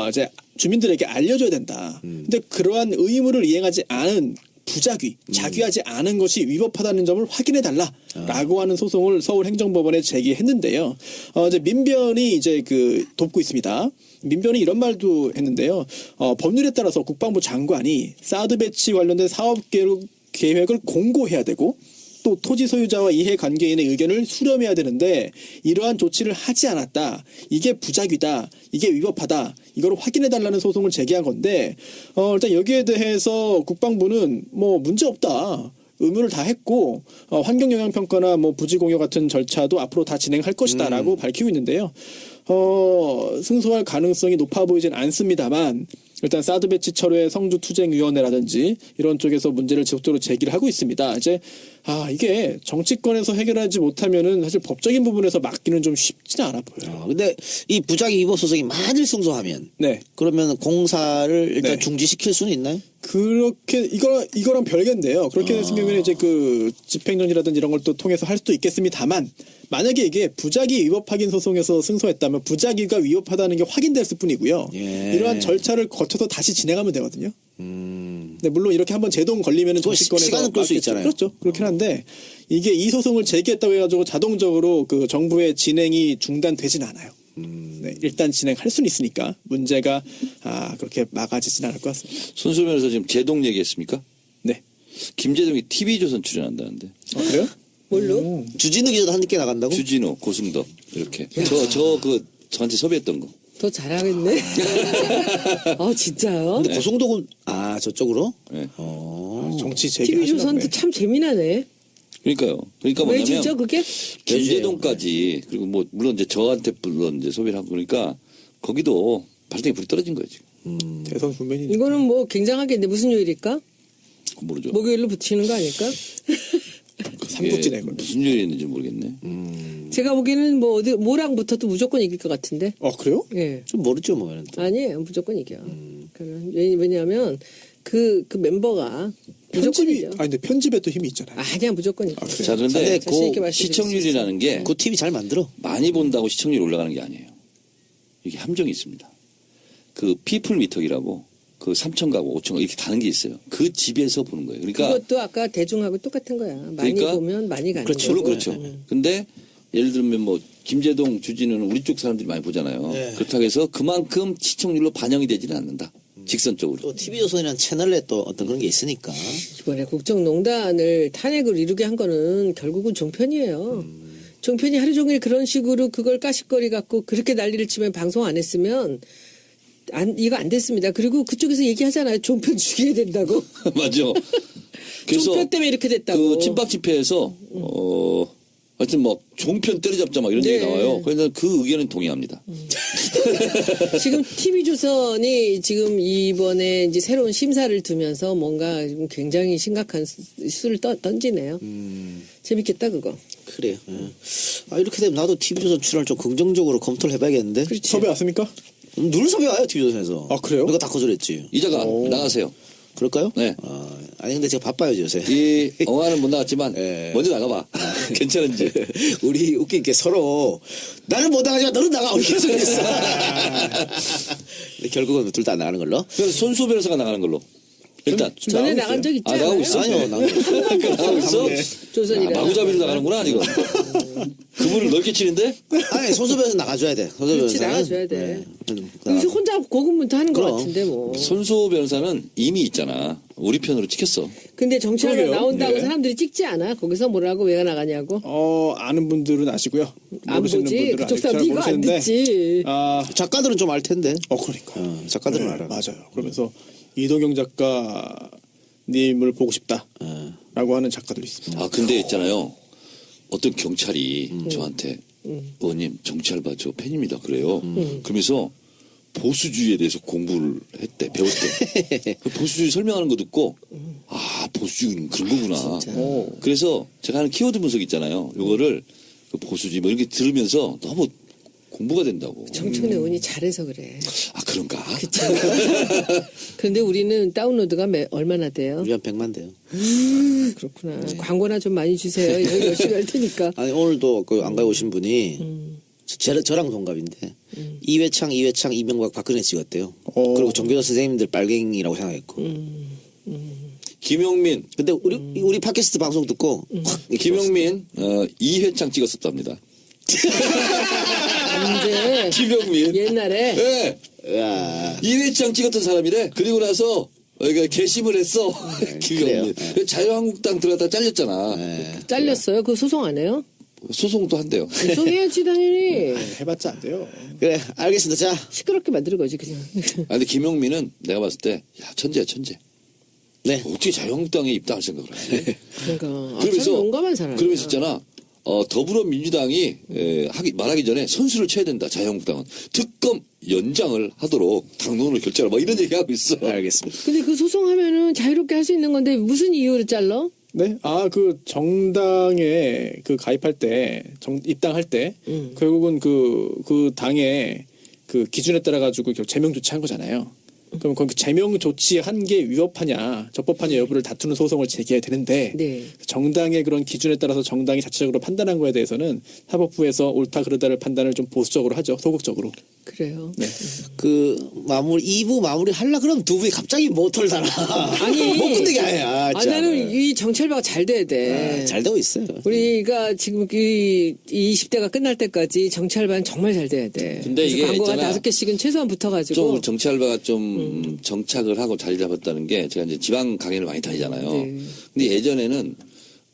D: 이제 주민들에게 알려줘야 된다. 근데 그러한 의무를 이행하지 않은 부작위, 자귀하지 않은 것이 위법하다는 점을 확인해달라라고 하는 소송을 서울행정법원에 제기했는데요. 이제 민변이 이제 돕고 있습니다. 민변이 이런 말도 했는데요. 법률에 따라서 국방부 장관이 사드 배치 관련된 사업 계획을 공고해야 되고 또 토지 소유자와 이해관계인의 의견을 수렴해야 되는데 이러한 조치를 하지 않았다. 이게 부작위다. 이게 위법하다. 이걸 확인해달라는 소송을 제기한 건데 일단 여기에 대해서 국방부는 뭐 문제없다. 의무를 다 했고 환경영향평가나 뭐 부지공여 같은 절차도 앞으로 다 진행할 것이다라고 밝히고 있는데요. 승소할 가능성이 높아 보이진 않습니다만 일단 사드 배치 철회 성주투쟁위원회라든지 이런 쪽에서 문제를 지속적으로 제기를 하고 있습니다. 이제 이게 정치권에서 해결하지 못하면은 사실 법적인 부분에서 막기는 좀 쉽지는 않아 보여요.
A: 근데 이 부작위 위법 소송이 만일 승소하면
D: 네.
A: 그러면 공사를 일단
D: 네.
A: 중지시킬 수는 있나요?
D: 그렇게 이거랑 별개인데요. 그렇게 됐을 경우에는 이제 그 집행정지라든지 이런 걸 또 통해서 할 수도 있겠습니다만 만약에 이게 부작위 위법 확인 소송에서 승소했다면 부작위가 위법하다는 게 확인됐을 뿐이고요.
A: 예.
D: 이러한 절차를 거쳐서 다시 진행하면 되거든요. 근데 물론 이렇게 한번 제동 걸리면은
A: 그거
D: 정치권에서
A: 시간은 끌수
D: 맞겠죠.
A: 있잖아요.
D: 그렇죠. 그렇긴 한데 이게 이 소송을 제기했다고 해가지고 자동적으로 그 정부의 진행이 중단되진 않아요. 네, 일단 진행할 수는 있으니까 문제가 그렇게 막아지진 않을 것 같습니다.
B: 손수 변호사 지금 제동 얘기했습니까?
D: 네.
B: 김재동이 TV조선 출연한다는데.
D: 그래요?
C: 뭘로?
A: 주진우 기자도 한 개 나간다고?
B: 주진우, 고승덕 이렇게. 저한테 섭외했던 거.
C: 더 잘하겠네. 진짜요?
A: 근데 고성독은 저쪽으로?
B: 네.
D: 정치
C: TV조선도
D: 제기하시나
C: 참 재미나네.
B: 그러니까
C: 왜
B: 뭐냐면
C: 진짜 그게?
B: 김재동까지 그리고 뭐 물론 이제 저한테 물론 이제 섭외를 하고 그러니까 거기도 발등에 불이 떨어진 거예요 지금.
D: 대선 국면이
C: 이거는 뭐 굉장하겠네. 무슨 요일일까?
B: 그거 모르죠.
C: 목요일로 붙이는 거 아닐까?
D: 삼국지네.
B: 이게 무슨 일이 있는지 모르겠네.
C: 제가 보기에는 뭐 뭐랑 붙어도 무조건 이길 것 같은데.
D: 그래요?
C: 예.
A: 좀 모르죠 뭐.
C: 아니에요. 무조건 이겨. 왜냐하면 그 멤버가 무조건이죠.
D: 근데 편집에 또 힘이 있잖아요.
C: 그냥 무조건 이겨.
B: 자 그런데
C: 자신 있게
B: 그
C: 말씀드릴
B: 시청률이라는 게
A: 그 TV 잘 만들어.
B: 많이 본다고 시청률이 올라가는 게 아니에요. 이게 함정이 있습니다. 그 피플 미터기라고 그 3,000가구, 5,000가구 이렇게 다는 게 있어요. 그 집에서 보는 거예요. 그러니까
C: 그것도 아까 대중하고 똑같은 거야. 많이
B: 그러니까
C: 보면 많이 가는
B: 그렇죠.
C: 거고.
B: 그렇죠. 근데 예를 들면 뭐 김재동, 주진우는 우리 쪽 사람들이 많이 보잖아요.
A: 네.
B: 그렇다고 해서 그만큼 시청률로 반영이 되지는 않는다. 직선적으로.
A: 또 TV조선이라는 채널에 또 어떤 그런 게 있으니까.
C: 이번에 국정농단을 탄핵을 이루게 한 거는 결국은 종편이에요. 종편이 하루 종일 그런 식으로 그걸 까십거리 갖고 그렇게 난리를 치면 방송 안 했으면 이거 안 됐습니다. 그리고 그쪽에서 얘기하잖아요. 종편 죽여야 된다고.
B: 맞아. 그래서
C: 종편 때문에 이렇게 됐다고.
B: 그 친박 집회에서 하여튼 뭐 종편 때려잡자 막 이런
C: 네.
B: 얘기 나와요. 그래서 그 의견은 동의합니다.
C: 지금 TV조선이 지금 이번에 이제 새로운 심사를 두면서 뭔가 지금 굉장히 심각한 수를 던지네요. 재밌겠다 그거.
A: 그래요. 예. 이렇게 되면 나도 TV조선 출연을 좀 긍정적으로 검토를 해봐야겠는데.
C: 그렇지.
D: 섭외 왔습니까?
A: 늘 섭외 와요 TV조선에서.
D: 그래요?
A: 내가 다 거절했지.
B: 이자가 나가세요.
A: 그럴까요?
B: 네.
A: 아니 근데 제가 바빠요 요새.
B: 이 영화는 못 나갔지만
A: 예.
B: 먼저 나가봐. 괜찮은지.
A: 우리 웃긴 게 서로 나는 못 나가지만 너는 나가 우리 계속 했어. 근데 결국은 둘 다 안 나가는 걸로.
B: 그래서 손수 변호사가 나가는 걸로. 일단.
C: 전에 나간 적 있지 않아요?
B: 나가고 있어?
A: 아니요,
B: 나가고 있어?
C: 조선이라.
B: 마구잡이로 나가는구나, 이거. 그물을 넓게 치는데?
A: 아니 소수변에서 나가줘야 돼.
C: 그렇지 나가줘야 돼. 여기서 혼자 고군분투 하는 것
A: 그럼.
C: 같은데 뭐.
B: 손수 변호사는 이미 있잖아. 우리 편으로 찍혔어.
C: 근데 정치하다
D: 그러게요.
C: 나온다고
D: 네.
C: 사람들이 찍지 않아? 거기서 뭐라고 왜 나가냐고?
D: 아는 분들은 아시고요.
C: 안
D: 모르시는
C: 보지.
D: 분들은
C: 그쪽
D: 아직
C: 사람
D: 잘
C: 이거 안
D: 모르시는데.
C: 듣지.
A: 작가들은 좀 알 텐데.
D: 그러니까.
A: 작가들은
D: 네,
A: 알아.
D: 맞아요. 그러면서 이동경 작가님을 보고 싶다라고 하는 작가들이 있습니다.
B: 아, 근데 있잖아요. 어떤 경찰이 저한테, 의원님, 정치 알바 저 팬입니다. 그래요. 그러면서 보수주의에 대해서 공부를 했대, 배웠대. 그 보수주의 설명하는 거 듣고, 보수주의는 그런 거구나. 그래서 제가 하는 키워드 분석 있잖아요. 요거를 그 보수주의 뭐 이렇게 들으면서 너무 공부가 된다고.
C: 정청래 의원이 잘해서 그래.
B: 아, 그런가?
C: 그쵸. 그런데 우리는 다운로드가 얼마나 돼요?
A: 우리 한 100만 돼요.
C: 그렇구나. 광고나 좀 많이 주세요. 이거 열심히 할 테니까.
A: 아니 오늘도 그 안가에 오신 분이 저랑 동갑인데 이회창, 이명박, 박근혜 찍었대요. 그리고 정교조 선생님들 빨갱이라고 생각했고.
B: 김용민,
A: 근데 우리 팟캐스트 방송 듣고 확
B: 김용민, 2회창 찍었었답니다.
C: 언제?
B: 김용민.
C: 옛날에
B: 예.
A: 으아.
B: 2회창 찍었던 사람이래. 그리고 나서 개심을 했어. 김용민.
A: 그래요.
B: 자유한국당 들어갔다 잘렸잖아.
C: 잘렸어요. 그거 소송 안 해요?
B: 소송도 한대요.
C: 소송해야지 당연히.
D: 해봤자 안 돼요.
A: 그래 알겠습니다. 자,
C: 시끄럽게 만드는 거지 그냥.
B: 근데 김용민은 내가 봤을 때, 야, 천재야, 천재.
A: 네.
B: 어떻게 자유한국당에 입당할 생각을 하지?
C: 그러니까.
B: 그러면서,
C: 참 용감한 사람이야.
B: 그러면서 있잖아. 더불어민주당이 말하기 전에 선수를 쳐야 된다. 자유한국당은 특검 연장을 하도록 당론으로 결정을 막 이런 얘기하고 있어.
A: 알겠습니다.
C: 근데 그 소송하면은 자유롭게 할 수 있는 건데 무슨 이유로 잘라?
D: 네, 그 정당에 그 가입할 때, 입당할 때, 결국은 그 당의 그 기준에 따라 가지고 제명 조치한 거잖아요. 그럼 그 제명 조치한 게 위법하냐, 적법하냐 여부를 다투는 소송을 제기해야 되는데,
C: 네.
D: 정당의 그런 기준에 따라서 정당이 자체적으로 판단한 거에 대해서는 사법부에서 옳다 그르다를 판단을 좀 보수적으로 하죠, 소극적으로.
C: 그래요.
D: 네.
A: 그 마무리 2부 마무리 하려 그러면 두 분이 갑자기 모터를 달아.
C: 아니.
A: 못 끝내게 해. 아,
C: 아, 나는 이 정찰바가 잘 돼야 돼.
A: 잘 되고 있어요.
C: 우리가 지금 이 20대가 끝날 때까지 정찰반 정말 잘 돼야 돼.
B: 근데
C: 그래서
B: 이게
C: 광고가
B: 있잖아.
C: 5개씩은 최소한 붙어가지고.
B: 좀 정치알바가 좀 정착을 하고 자리 잡았다는 게 제가 이제 지방 강연을 많이 다니잖아요.
C: 네.
B: 근데 예전에는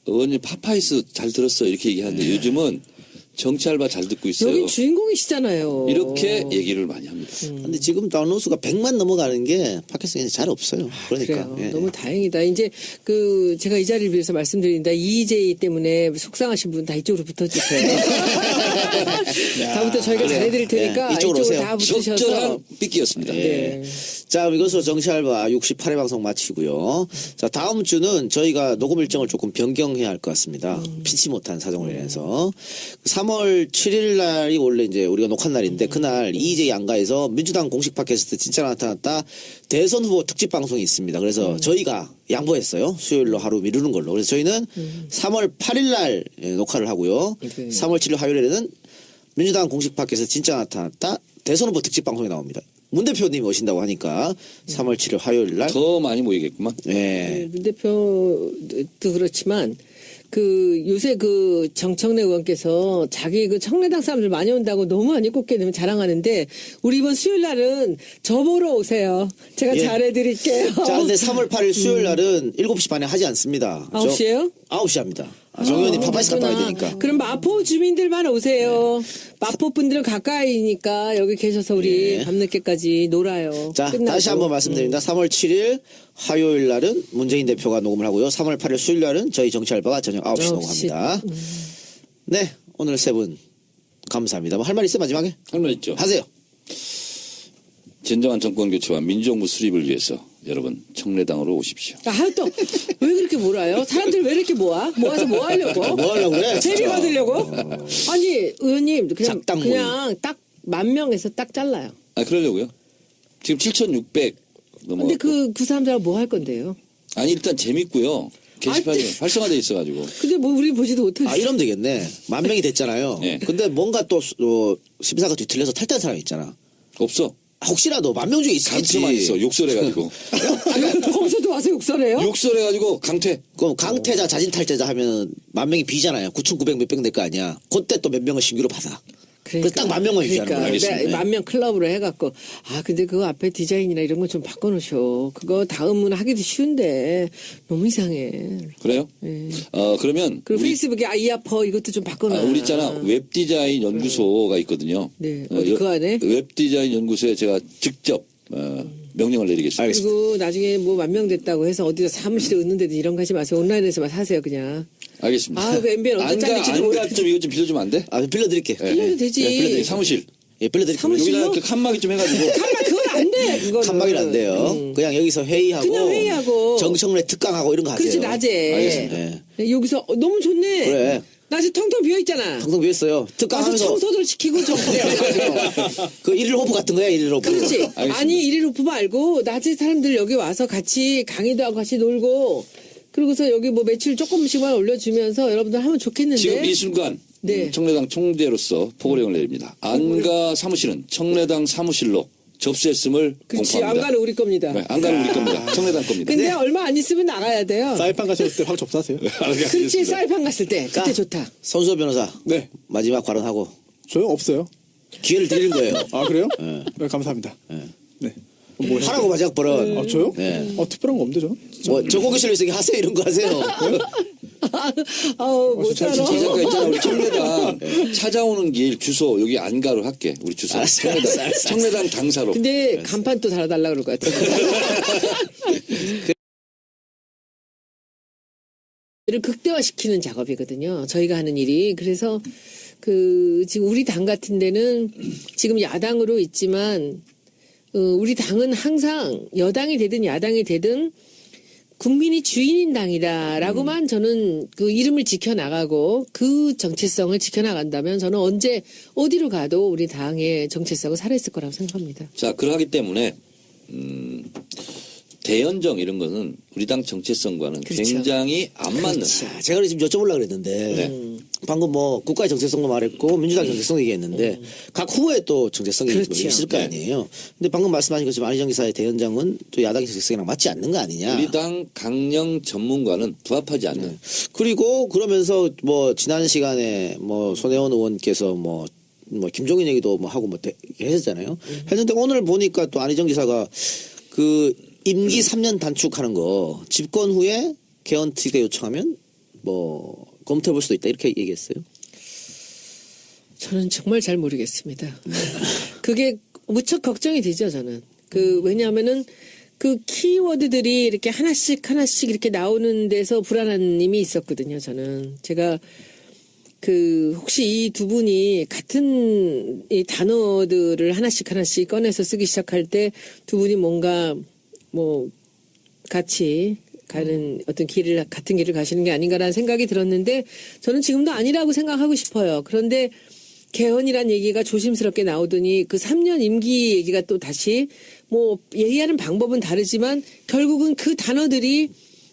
B: 의원님 파파이스 잘 들었어 이렇게 얘기하는데 요즘은 정치알바 잘 듣고 있어요.
C: 여긴 주인공이시잖아요.
B: 이렇게 얘기를 많이 합니다.
A: 근데 지금 다운로드 수가 100만 넘어가는 게 팟캐스트에 잘 없어요. 그러니까.
C: 그래요.
A: 예.
C: 너무 다행이다. 이제 그 제가 이 자리를 빌어서 말씀드린다. 이J 때문에 속상하신 분 다 이쪽으로 붙어주세요. 다음부터 저희가
A: 그래요.
C: 잘해드릴 테니까
A: 예, 이쪽으로 오세요.
C: 다 붙으셔서.
B: 적절한 삐끼였습니다.
C: 네.
A: 자, 이것으로 정치알바 68회 방송 마치고요. 자, 다음 주는 저희가 녹음 일정을 조금 변경해야 할 것 같습니다. 피치 못한 사정으로 인해서. 3월 7일 날이 원래 이제 우리가 녹화한 날인데 그날 EJ 양가에서 민주당 공식 팟캐스트 진짜 나타났다 대선 후보 특집 방송이 있습니다. 그래서 저희가 양보했어요. 수요일로 하루 미루는 걸로. 그래서 저희는 3월 8일 날 녹화를 하고요.
C: 네.
A: 3월 7일 화요일에는 민주당 공식 팟캐스트 진짜 나타났다 대선 후보 특집 방송이 나옵니다. 문 대표님이 오신다고 하니까 3월 7일 화요일 날.
B: 더 많이 모이겠구만.
A: 예.
C: 문 대표도 그렇지만 그 요새 그 정청래 의원께서 자기 그 청래당 사람들 많이 온다고 너무 많이 꼽게 되면 자랑하는데 우리 이번 수요일 날은 저 보러 오세요. 제가
A: 예.
C: 잘해드릴게요.
A: 자, 근데 3월 8일 수요일 날은 7시 반에 하지 않습니다.
C: 9시에요?
A: 9시 합니다. 정 의원님 파파이스 갔다 와야
C: 그렇구나.
A: 되니까.
C: 그럼 마포 주민들만 오세요. 마포 분들은 가까이니까 여기 계셔서 우리
A: 예.
C: 밤늦게까지 놀아요.
A: 자,
C: 끝나고.
A: 다시 한번 말씀드립니다. 3월 7일 화요일 날은 문재인 대표가 녹음을 하고요. 3월 8일 수요일 날은 저희 정치알바가 저녁 9시
C: 9시.
A: 녹음합니다. 네, 오늘 세 분 감사합니다. 뭐 할 말 있어요, 마지막에?
B: 할 말 있죠.
A: 하세요.
B: 진정한 정권 교체와 민주정부 수립을 위해서 여러분 청래당으로 오십시오.
C: 아, 또, 왜 그렇게 몰아요? 사람들 왜 이렇게 모아? 모아서 뭐 하려고?
A: 뭐 하려고 그래?
C: 재미
A: 진짜.
C: 받으려고? 아니, 의원님, 그냥,
A: 작당 모임.
C: 그냥 딱 10,000명에서 딱 잘라요.
B: 아 그러려고요? 지금 7,600 넘어.
C: 근데 그 사람들하고 뭐 할 건데요?
B: 아니 일단 재밌고요. 게시판이
C: 아니,
B: 활성화돼 있어가지고.
C: 근데 뭐 우리 보지도 못하지.
A: 아, 이러면 되겠네. 10,000명이 됐잖아요.
B: 네.
A: 근데 뭔가 또 심사가 뒤틀려서 탈퇴한 사람이 있잖아.
B: 없어.
A: 혹시라도 10,000명 중에 있겠지.
B: 강퇴만 있어. 욕설해가지고.
C: 거기서도 와서 욕설해요?
B: 욕설해가지고 강퇴.
A: 그럼 강퇴자, 자진 탈퇴자 하면 10,000명이 비잖아요. 9,900 몇백 될 거 아니야. 그때 또 몇 명을 신규로 받아. 그래서 딱 10,000명만 유지하는 거야.
B: 알겠습니다.
C: 10,000명 클럽으로 해갖고 근데 그거 앞에 디자인이나 이런 거 좀 바꿔놓으셔. 그거 다음은 하기도 쉬운데 너무 이상해.
B: 그래요?
C: 네.
B: 그러면
C: 그리고
B: 우리,
C: 페이스북에 이아퍼 이것도 좀 바꿔놔.
B: 우리 있잖아 웹디자인 연구소가 있거든요.
C: 네. 어디 그 안에?
B: 웹디자인 연구소에 제가 직접 명령을 내리겠습니다.
A: 알겠습니다.
C: 그리고 나중에 뭐 10,000명 됐다고 해서 어디서 사무실에 얻는데도 이런 거 하지 마세요. 온라인에서만 사세요 그냥.
B: 알겠습니다.
C: 그 MBN 어떤 짤릴지도 몰라.
B: 좀 이거 좀 빌려주면 안 돼?
A: 아, 빌려드릴게.
C: 빌려도 되지.
B: 빌려드릴게요. 사무실.
A: 예, 빌려드릴게요.
C: 사무실로?
B: 여기다 이렇게 칸막이 좀 해가지고.
C: 그건 안 돼. 그거는.
A: 칸막이는 안 돼요. 그냥 여기서 회의하고,
C: 그냥 회의하고.
A: 정청래 특강하고 이런 거 하세요.
C: 그렇지 낮에.
B: 알겠습니다.
C: 네, 여기서 너무 좋네.
A: 그래.
C: 낮에 텅텅 비어 있잖아.
A: 방송 비했어요.
C: 와서
A: 특강하면서
C: 청소들 시키고 좀 그래.
A: 그 일일 호프 같은 거야, 일일 호프.
C: 그렇지.
B: 알겠습니다.
C: 아니 일일 오프 말고 낮에 사람들 여기 와서 같이 강의도 하고 같이 놀고 그러고서 여기 뭐 매출 조금씩만 올려주면서 여러분들 하면 좋겠는데.
B: 지금 이 순간
C: 네.
B: 청래당 총재로서 포고령을 내립니다. 안가 사무실은 청래당 사무실로 접수했음을
C: 그렇지.
B: 공포합니다.
C: 안가는 우리 겁니다.
B: 네, 안가는 우리 겁니다. 청래당 겁니다.
C: 근데 얼마 안 있으면 나가야 돼요.
D: 사이판 가실 때 확 접수하세요.
C: 그렇지. 사이판 갔을 때 그때
A: 자.
C: 좋다.
A: 손수호 변호사.
D: 네.
A: 마지막 발언하고
D: 소용 없어요.
A: 기회를 드리는 거예요.
D: 아 그래요?
A: 네.
D: 네, 감사합니다. 네. 뭐
A: 하라고 마지막 발언.
D: 아 저요?
A: 네.
D: 특별한 거 없는데 저는?
A: 뭐, 저고기실로 있으니 하세요, 이런 거 하세요.
C: 못 살아.
B: 이 작가 있잖아. 우리 청래당 찾아오는 길 주소 여기 안가로 할게. 우리 주소.
A: 알았어, 알았어.
B: 청래당 당사로.
C: 근데 간판 또 달아달라 그럴 것 같아. 를 극대화시키는 작업이거든요. 저희가 하는 일이. 그래서 지금 우리 당 같은 데는 지금 야당으로 있지만 우리 당은 항상 여당이 되든 야당이 되든 국민이 주인인 당이다라고만 저는 그 이름을 지켜나가고 그 정체성을 지켜나간다면 저는 언제 어디로 가도 우리 당의 정체성은 살아있을 거라고 생각합니다.
B: 자, 그러기 때문에 대연정 이런 거는 우리 당 정체성과는
C: 그렇죠.
B: 굉장히 안 맞는.
A: 자, 제가 지금 여쭤보려고 그랬는데 방금 뭐 국가의 정체성도 말했고 민주당 정체성 얘기했는데 각 후보의 또 정체성이
C: 그렇죠.
A: 있을 거 아니에요. 근데 방금 말씀하신 것처럼 안희정 기사의 대연정은 또 야당의 정체성이랑 맞지 않는 거 아니냐.
B: 우리 당 강령 전문가는 부합하지 않는.
A: 그리고 그러면서 뭐 지난 시간에 뭐 손혜원 의원께서 뭐 김종인 얘기도 뭐 하고 뭐 하셨잖아요. 했는데 오늘 보니까 또 안희정 기사가 그 임기 3년 단축하는 거 집권 후에 개헌특위가 요청하면 뭐 검토해 볼 수도 있다 이렇게 얘기했어요.
C: 저는 정말 잘 모르겠습니다. 그게 무척 걱정이 되죠, 저는. 왜냐하면은 그 키워드들이 이렇게 하나씩 이렇게 나오는 데서 불안한 님이 있었거든요, 저는. 제가 혹시 이 두 분이 같은 이 단어들을 하나씩 꺼내서 쓰기 시작할 때 두 분이 뭔가 뭐 같이 가는 어떤 같은 길을 가시는 게 아닌가라는 생각이 들었는데 저는 지금도 아니라고 생각하고 싶어요. 그런데 개헌이란 얘기가 조심스럽게 나오더니 그 3년 임기 얘기가 또 다시 뭐 얘기하는 방법은 다르지만 결국은 그 단어들이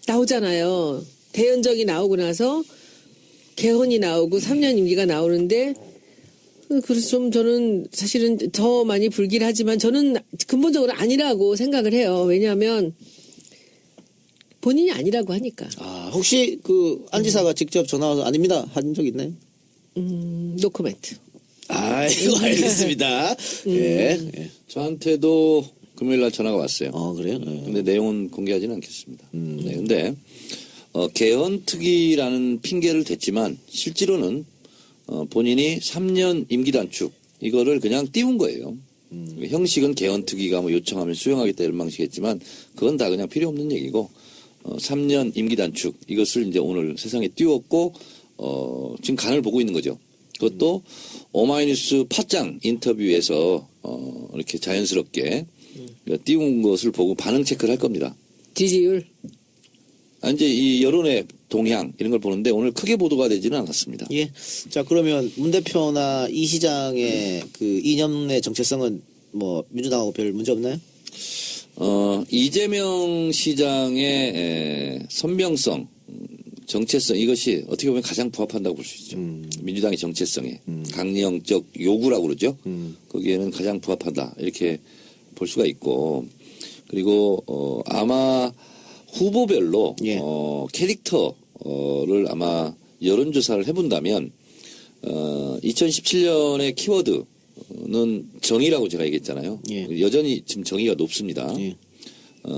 C: 나오잖아요. 대연정이 나오고 나서 개헌이 나오고 3년 임기가 나오는데 그래서 좀 저는 사실은 더 많이 불길하지만 저는 근본적으로 아니라고 생각을 해요. 왜냐하면 본인이 아니라고 하니까.
A: 아, 혹시 그 안 지사가 직접 전화 와서 아닙니다 한 적 있나요?
C: 노코멘트.
A: 아이고 알겠습니다. 예. 예.
B: 저한테도 금요일 날 전화가 왔어요.
A: 그래요? 예.
B: 근데 내용은 공개하지는 않겠습니다. 네, 근데 개헌특위라는 핑계를 댔지만 실제로는 본인이 3년 임기 단축 이거를 그냥 띄운 거예요. 형식은 개헌특위가 뭐 요청하면 수용하겠다 이런 방식이겠지만 그건 다 그냥 필요 없는 얘기고 3년 임기 단축 이것을 이제 오늘 세상에 띄웠고 지금 간을 보고 있는 거죠. 그것도 오마이뉴스 팟짱 인터뷰에서 이렇게 자연스럽게 띄운 것을 보고 반응 체크를 할 겁니다.
C: 지지율.
B: 이제 이 여론의 동향 이런 걸 보는데 오늘 크게 보도가 되지는 않았습니다.
A: 예. 자 그러면 문 대표나 이 시장의 그 이념의 정체성은 뭐 민주당하고 별 문제 없나요?
B: 이재명 시장의 선명성, 정체성 이것이 어떻게 보면 가장 부합한다고 볼 수 있죠. 민주당의 정체성에 강령적 요구라고 그러죠. 거기에는 가장 부합하다 이렇게 볼 수가 있고 그리고 아마 후보별로
A: 예.
B: 캐릭터를 아마 여론조사를 해본다면 2017년의 키워드는 정의라고 제가 얘기했잖아요.
A: 예.
B: 여전히 지금 정의가 높습니다.
A: 예.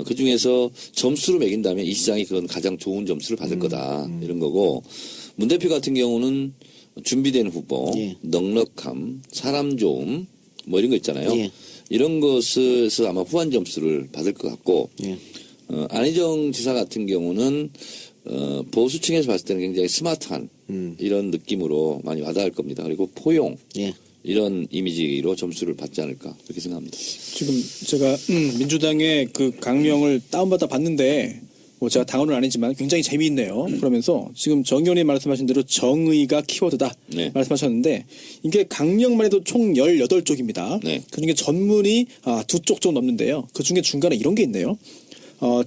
B: 그 중에서 점수로 매긴다면 이 시장이 그건 가장 좋은 점수를 받을 거다 이런 거고 문 대표 같은 경우는 준비된 후보,
A: 예.
B: 넉넉함, 사람 좋음 뭐 이런 거 있잖아요.
A: 예.
B: 이런 것에서 아마 후한 점수를 받을 것 같고
A: 예.
B: 안희정 지사 같은 경우는 보수층에서 봤을 때는 굉장히 스마트한 이런 느낌으로 많이 와닿을 겁니다. 그리고 포용
A: 예.
B: 이런 이미지로 점수를 받지 않을까 그렇게 생각합니다.
D: 지금 제가 민주당의 그 강령을 다운받아 봤는데 뭐 제가 당원은 아니지만 굉장히 재미있네요. 그러면서 지금 정 의원님 말씀하신 대로 정의가 키워드다
B: 네.
D: 말씀하셨는데 이게 강령만 해도 총 18쪽입니다.
B: 네.
D: 그중에 전문이 2쪽 좀 넘는데요. 그중에 중간에 이런 게 있네요.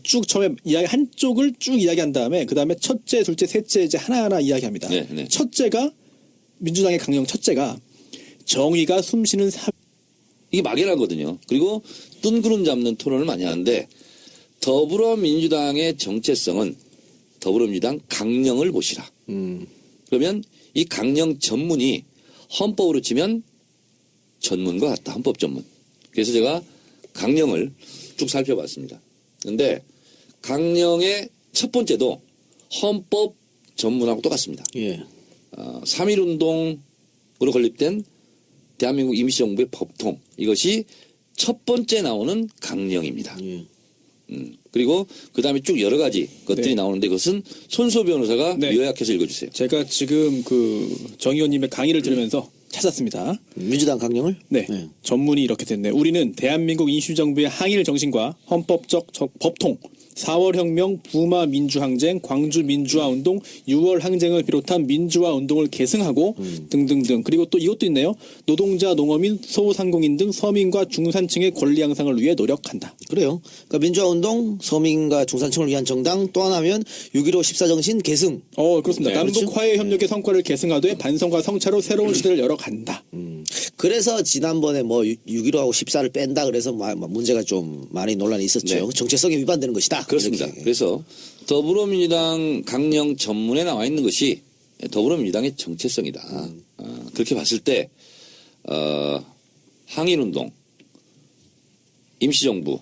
D: 쭉 처음에 이야기 한쪽을 쭉 이야기한 다음에 그 다음에 첫째, 둘째, 셋째 이제 하나하나 이야기합니다.
B: 네, 네.
D: 첫째가 민주당의 강령 첫째가 정의가 숨쉬는
B: 이게 막연하거든요. 그리고 뜬구름 잡는 토론을 많이 하는데 더불어민주당의 정체성은 더불어민주당 강령을 보시라. 그러면 이 강령 전문이 헌법으로 치면 전문과 같다. 헌법 전문. 그래서 제가 강령을 쭉 살펴봤습니다. 그런데 강령의 첫 번째도 헌법 전문하고 똑같습니다.
A: 예.
B: 3.1운동으로 건립된 대한민국 임시정부의 법통 이것이 첫 번째 나오는 강령입니다.
A: 예.
B: 그리고 그 다음에 쭉 여러 가지 것들이
D: 네.
B: 나오는데 그것은 손수호 변호사가
D: 네.
B: 요약해서 읽어주세요.
D: 제가 지금 정 의원님의 강의를 들으면서 찾았습니다.
A: 민주당 강령을?
D: 네.
A: 네.
D: 전문이 이렇게 됐네. 우리는 대한민국 인수정부의 항일 정신과 헌법적 법통, 4월 혁명, 부마 민주항쟁, 광주 민주화운동, 6월 항쟁을 비롯한 민주화운동을 계승하고 등등등. 그리고 또 이것도 있네요. 노동자, 농어민, 소상공인 등 서민과 중산층의 권리 향상을 위해 노력한다.
A: 그래요. 그러니까 민주화운동, 서민과 중산층을 위한 정당, 또 하나면 6.15 14정신 계승.
D: 그렇습니다.
B: 네,
D: 남북
A: 그렇죠?
D: 화해 협력의 성과를 계승하되 반성과 성찰로 새로운 시대를 열어간다.
A: 그래서 지난번에 뭐 6.15하고 14를 뺀다 그래서 문제가 좀 많이 논란이 있었죠.
B: 네.
A: 정체성에 위반되는 것이다.
B: 그렇습니다.
A: 이렇게.
B: 그래서 더불어민주당 강령 전문에 나와 있는 것이 더불어민주당의 정체성이다. 그렇게 봤을 때 항일운동, 임시정부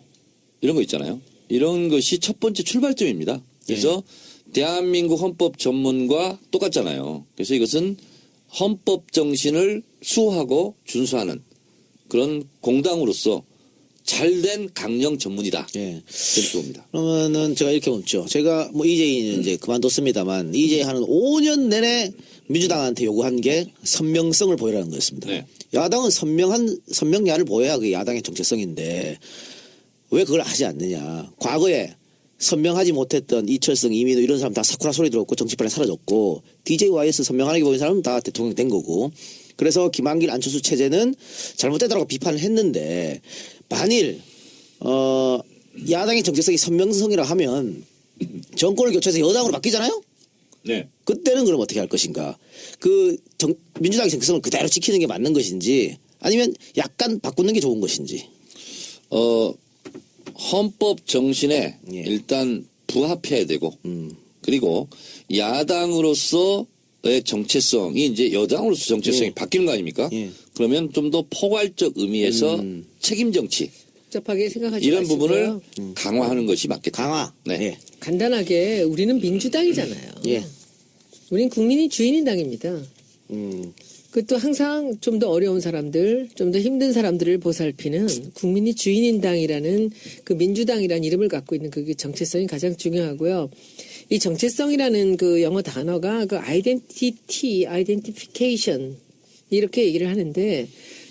B: 이런 거 있잖아요. 이런 것이 첫 번째 출발점입니다. 그래서 대한민국 헌법 전문과 똑같잖아요. 그래서 이것은 헌법 정신을 수호하고 준수하는 그런 공당으로서 잘된 강령 전문이다.
A: 예.
B: 이렇게 봅니다.
A: 그러면은 제가 이렇게 묻죠. 제가 뭐 이재희는 이제 그만뒀습니다만 이재희 하는 5년 내내 민주당한테 요구한 게 선명성을 보여라는 거였습니다.
B: 네.
A: 야당은 선명야를 보여야 그게 야당의 정체성인데 왜 그걸 하지 않느냐. 과거에 선명하지 못했던 이철성, 이민우 이런 사람 다 사쿠라 소리 들었고 정치판에 사라졌고 DJYS 선명하게 보인 사람은 다 대통령 된 거고 그래서 김한길, 안철수 체제는 잘못됐다고 비판을 했는데 만일 야당의 정체성이 선명성이라 하면 정권을 교체해서 여당으로 바뀌잖아요.
B: 네.
A: 그때는 그럼 어떻게 할 것인가? 민주당의 정체성을 그대로 지키는 게 맞는 것인지 아니면 약간 바꾸는 게 좋은 것인지.
B: 헌법 정신에
A: 예.
B: 일단 부합해야 되고 그리고 야당으로서의 정체성이 이제 여당으로서 정체성이
A: 예.
B: 바뀌는 거 아닙니까?
A: 예.
B: 그러면 좀 더 포괄적 의미에서 책임 정치
C: 복잡하게 생각하지
B: 이런
C: 마시고요.
B: 부분을 강화하는 것이 맞겠다.
A: 강화.
B: 네.
A: 예.
C: 간단하게 우리는 민주당이잖아요.
A: 예.
C: 우린 국민이 주인인 당입니다.
A: 음.
C: 그것도 항상 좀 더 어려운 사람들, 좀 더 힘든 사람들을 보살피는 국민이 주인인 당이라는 그 민주당이라는 이름을 갖고 있는 그 정체성이 가장 중요하고요. 이 정체성이라는 그 영어 단어가 그 identification 이렇게 얘기를 하는데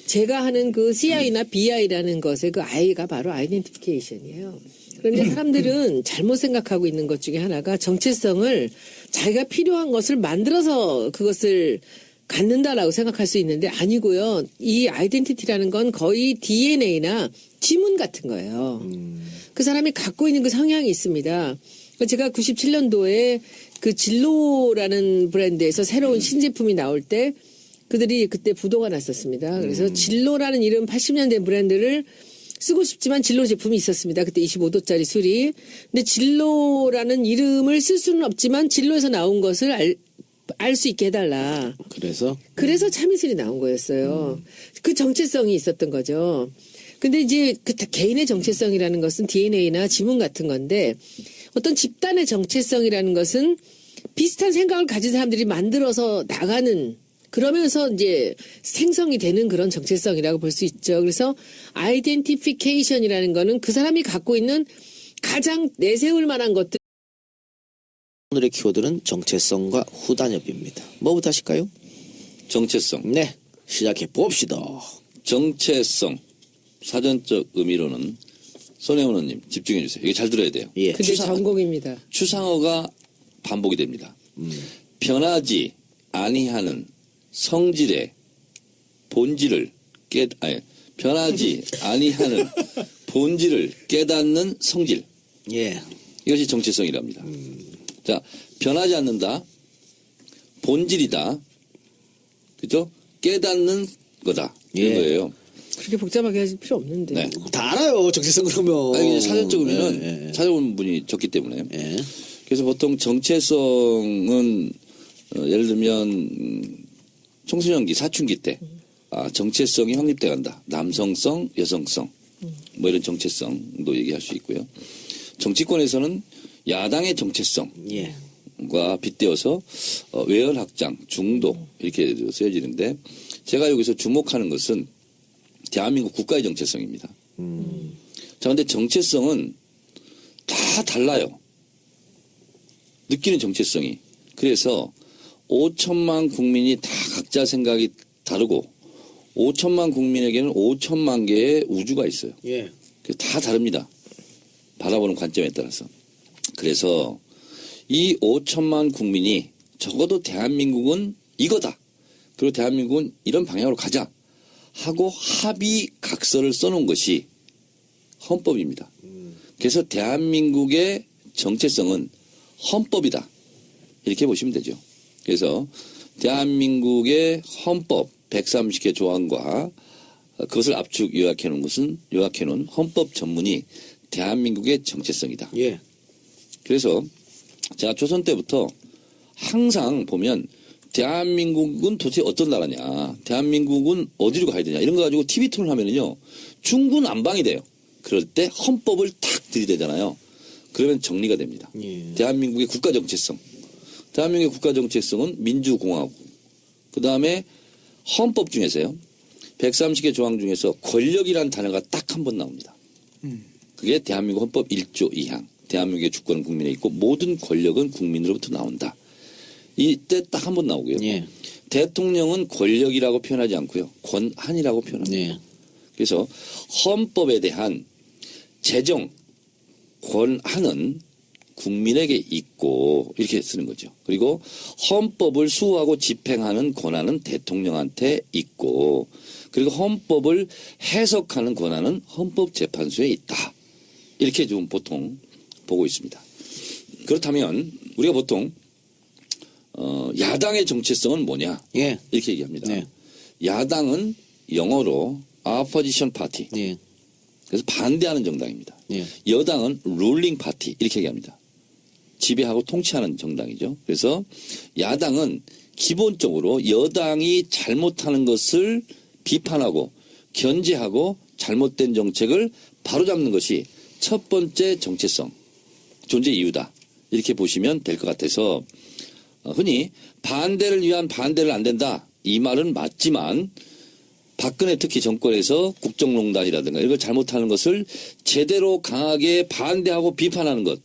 C: 제가 하는 그 CI나 BI라는 것의 그 I가 바로 identification이에요. 그런데 사람들은 잘못 생각하고 있는 것 중에 하나가 정체성을 자기가 필요한 것을 만들어서 그것을 갖는다라고 생각할 수 있는데 아니고요. 이 아이덴티티라는 건 거의 DNA나 지문 같은 거예요. 그 사람이 갖고 있는 그 성향이 있습니다. 제가 97년도에 그 진로라는 브랜드에서 새로운 신제품이 나올 때 그들이 그때 부도가 났었습니다. 그래서 진로라는 이름 80년대 브랜드를 쓰고 싶지만 진로 제품이 있었습니다. 그때 25도짜리 술이. 근데 진로라는 이름을 쓸 수는 없지만 진로에서 나온 것을 알 수 있게 해달라. 그래서 참이슬이 나온 거였어요. 그 정체성이 있었던 거죠. 근데 이제 그 개인의 정체성이라는 것은 DNA나 지문 같은 건데 어떤 집단의 정체성이라는 것은 비슷한 생각을 가진 사람들이 만들어서 나가는 그러면서 이제 생성이 되는 그런 정체성이라고 볼 수 있죠. 그래서 아이덴티피케이션이라는 거는 그 사람이 갖고 있는 가장 내세울 만한 것들
A: 오늘의 키워드는 정체성과 후단협입니다. 뭐부터 하실까요?
B: 정체성.
A: 네. 시작해 봅시다.
B: 정체성. 사전적 의미로는 손혜원 의원님 집중해 주세요. 이게 잘 들어야 돼요.
A: 예.
C: 그게 전공입니다.
B: 추상어가 반복이 됩니다. 변하지 아니하는 성질의 본질을 변하지 아니하는 본질을 깨닫는 성질.
A: 예.
B: 이것이 정체성이랍니다. 자, 변하지 않는다. 본질이다. 그죠? 깨닫는 거다. 이런
A: 예.
B: 거예요.
C: 그렇게 복잡하게 하실 필요 없는데.
B: 네.
A: 다 알아요. 정체성 그러면.
B: 아니, 사전적 의미는
A: 예.
B: 찾아온 분이 적기 때문에.
A: 예.
B: 그래서 보통 정체성은 예를 들면 청소년기, 사춘기 때 정체성이 확립돼 간다. 남성성, 여성성 뭐 이런 정체성도 얘기할 수 있고요. 정치권에서는 야당의 정체성과
A: 예.
B: 빗대어서 외연 확장, 중도 이렇게 쓰여지는데 제가 여기서 주목하는 것은 대한민국 국가의 정체성입니다. 자, 근데 정체성은 다 달라요. 느끼는 정체성이. 그래서 5천만 국민이 다 각자 생각이 다르고 5천만 국민에게는 5천만 개의 우주가 있어요.
A: 예.
B: 그래서 다 다릅니다. 바라보는 관점에 따라서. 그래서 이 5천만 국민이 적어도 대한민국은 이거다. 그리고 대한민국은 이런 방향으로 가자 하고 합의 각서를 써놓은 것이 헌법입니다. 그래서 대한민국의 정체성은 헌법이다. 이렇게 보시면 되죠. 그래서 대한민국의 헌법 130개 조항과 그것을 압축 요약해 놓은 헌법 전문이 대한민국의 정체성이다.
A: 예.
B: 그래서 제가 조선 때부터 항상 보면 대한민국은 도대체 어떤 나라냐, 대한민국은 어디로 가야 되냐 이런 거 가지고 TV 토론을 하면은요 중구난방이 돼요. 그럴 때 헌법을 탁 들이대잖아요. 그러면 정리가 됩니다.
A: 예.
B: 대한민국의 국가 정체성, 대한민국의 국가 정체성은 민주공화국. 그 다음에 헌법 중에서요 130개 조항 중에서 권력이라는 단어가 딱 한 번 나옵니다. 그게 대한민국 헌법 1조 2항. 대한민국의 주권은 국민에 있고 모든 권력은 국민으로부터 나온다. 이때 딱 한 번 나오고요.
A: 예.
B: 대통령은 권력이라고 표현하지 않고요. 권한이라고 표현합니다.
A: 예.
B: 그래서 헌법에 대한 재정 권한은 국민에게 있고 이렇게 쓰는 거죠. 그리고 헌법을 수호하고 집행하는 권한은 대통령한테 있고 그리고 헌법을 해석하는 권한은 헌법재판소에 있다. 이렇게 좀 보통 보고 있습니다. 그렇다면 우리가 보통 야당의 정체성은 뭐냐?
A: 예.
B: 이렇게 얘기합니다.
A: 네.
B: 야당은 영어로 opposition party.
A: 예.
B: 그래서 반대하는 정당입니다.
A: 예.
B: 여당은 ruling party 이렇게 얘기합니다. 지배하고 통치하는 정당이죠. 그래서 야당은 기본적으로 여당이 잘못하는 것을 비판하고 견제하고 잘못된 정책을 바로잡는 것이 첫 번째 정체성, 존재 이유다. 이렇게 보시면 될 것 같아서 흔히 반대를 위한 반대를 안 된다. 이 말은 맞지만 박근혜 특히 정권에서 국정농단이라든가 이걸 잘못하는 것을 제대로 강하게 반대하고 비판하는 것.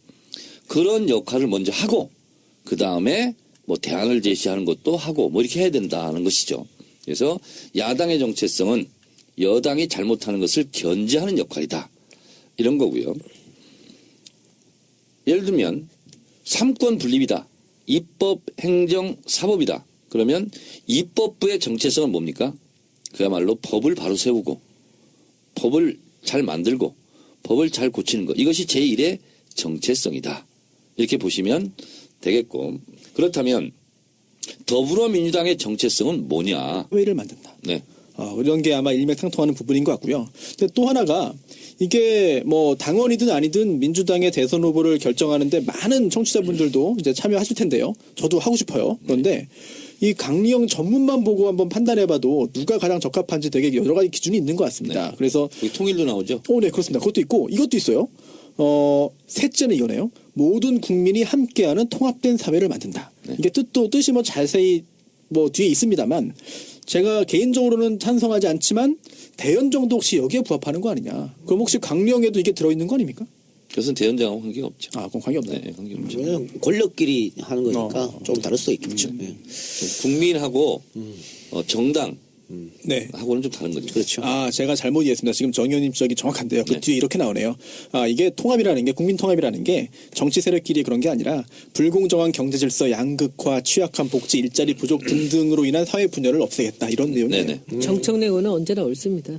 B: 그런 역할을 먼저 하고 그 다음에 뭐 대안을 제시하는 것도 하고 뭐 이렇게 해야 된다는 것이죠. 그래서 야당의 정체성은 여당이 잘못하는 것을 견제하는 역할이다. 이런 거고요. 예를 들면 삼권 분립이다. 입법, 행정, 사법이다. 그러면 입법부의 정체성은 뭡니까? 그야말로 법을 바로 세우고 법을 잘 만들고 법을 잘 고치는 것. 이것이 제1의 정체성이다. 이렇게 보시면 되겠고 그렇다면 더불어민주당의 정체성은 뭐냐?
D: 회의를 만든다.
B: 네.
D: 이런 게 아마 일맥상통하는 부분인 것 같고요. 근데 또 하나가 이게 뭐 당원이든 아니든 민주당의 대선 후보를 결정하는데 많은 청취자분들도 이제 참여하실 텐데요. 저도 하고 싶어요. 그런데 이 강리형 전문만 보고 한번 판단해봐도 누가 가장 적합한지 되게 여러 가지 기준이 있는 것 같습니다.
B: 네.
D: 그래서
B: 여기 통일도 나오죠?
D: 네, 그렇습니다. 그것도 있고 이것도 있어요. 셋째는 이거네요. 모든 국민이 함께하는 통합된 사회를 만든다.
B: 네.
D: 이게 뜻이 뭐 자세히 뭐 뒤에 있습니다만 제가 개인적으로는 찬성하지 않지만 대연정도 혹시 여기에 부합하는 거 아니냐. 그럼 혹시 강령에도 이게 들어있는 거 아닙니까?
B: 그것은 대연장하고 관계가 없죠.
D: 그럼 관계없나요?
B: 네, 관계없죠.
A: 왜냐면 권력끼리 하는 거니까 좀 다를 수도 있겠죠. 예.
B: 국민하고 정당
D: 네.
B: 하고는 좀 다른 거죠.
A: 그렇죠.
D: 제가 잘못 이해했습니다. 지금 정 의원님 지적이 정확한데요. 그
B: 네.
D: 뒤에 이렇게 나오네요. 이게 통합이라는 게 국민 통합이라는 게 정치 세력끼리 그런 게 아니라 불공정한 경제 질서, 양극화, 취약한 복지, 일자리 부족 등등으로 인한 사회 분열을 없애겠다 이런 내용이에요.
B: 네네.
C: 정청래고는 언제나 옳습니다.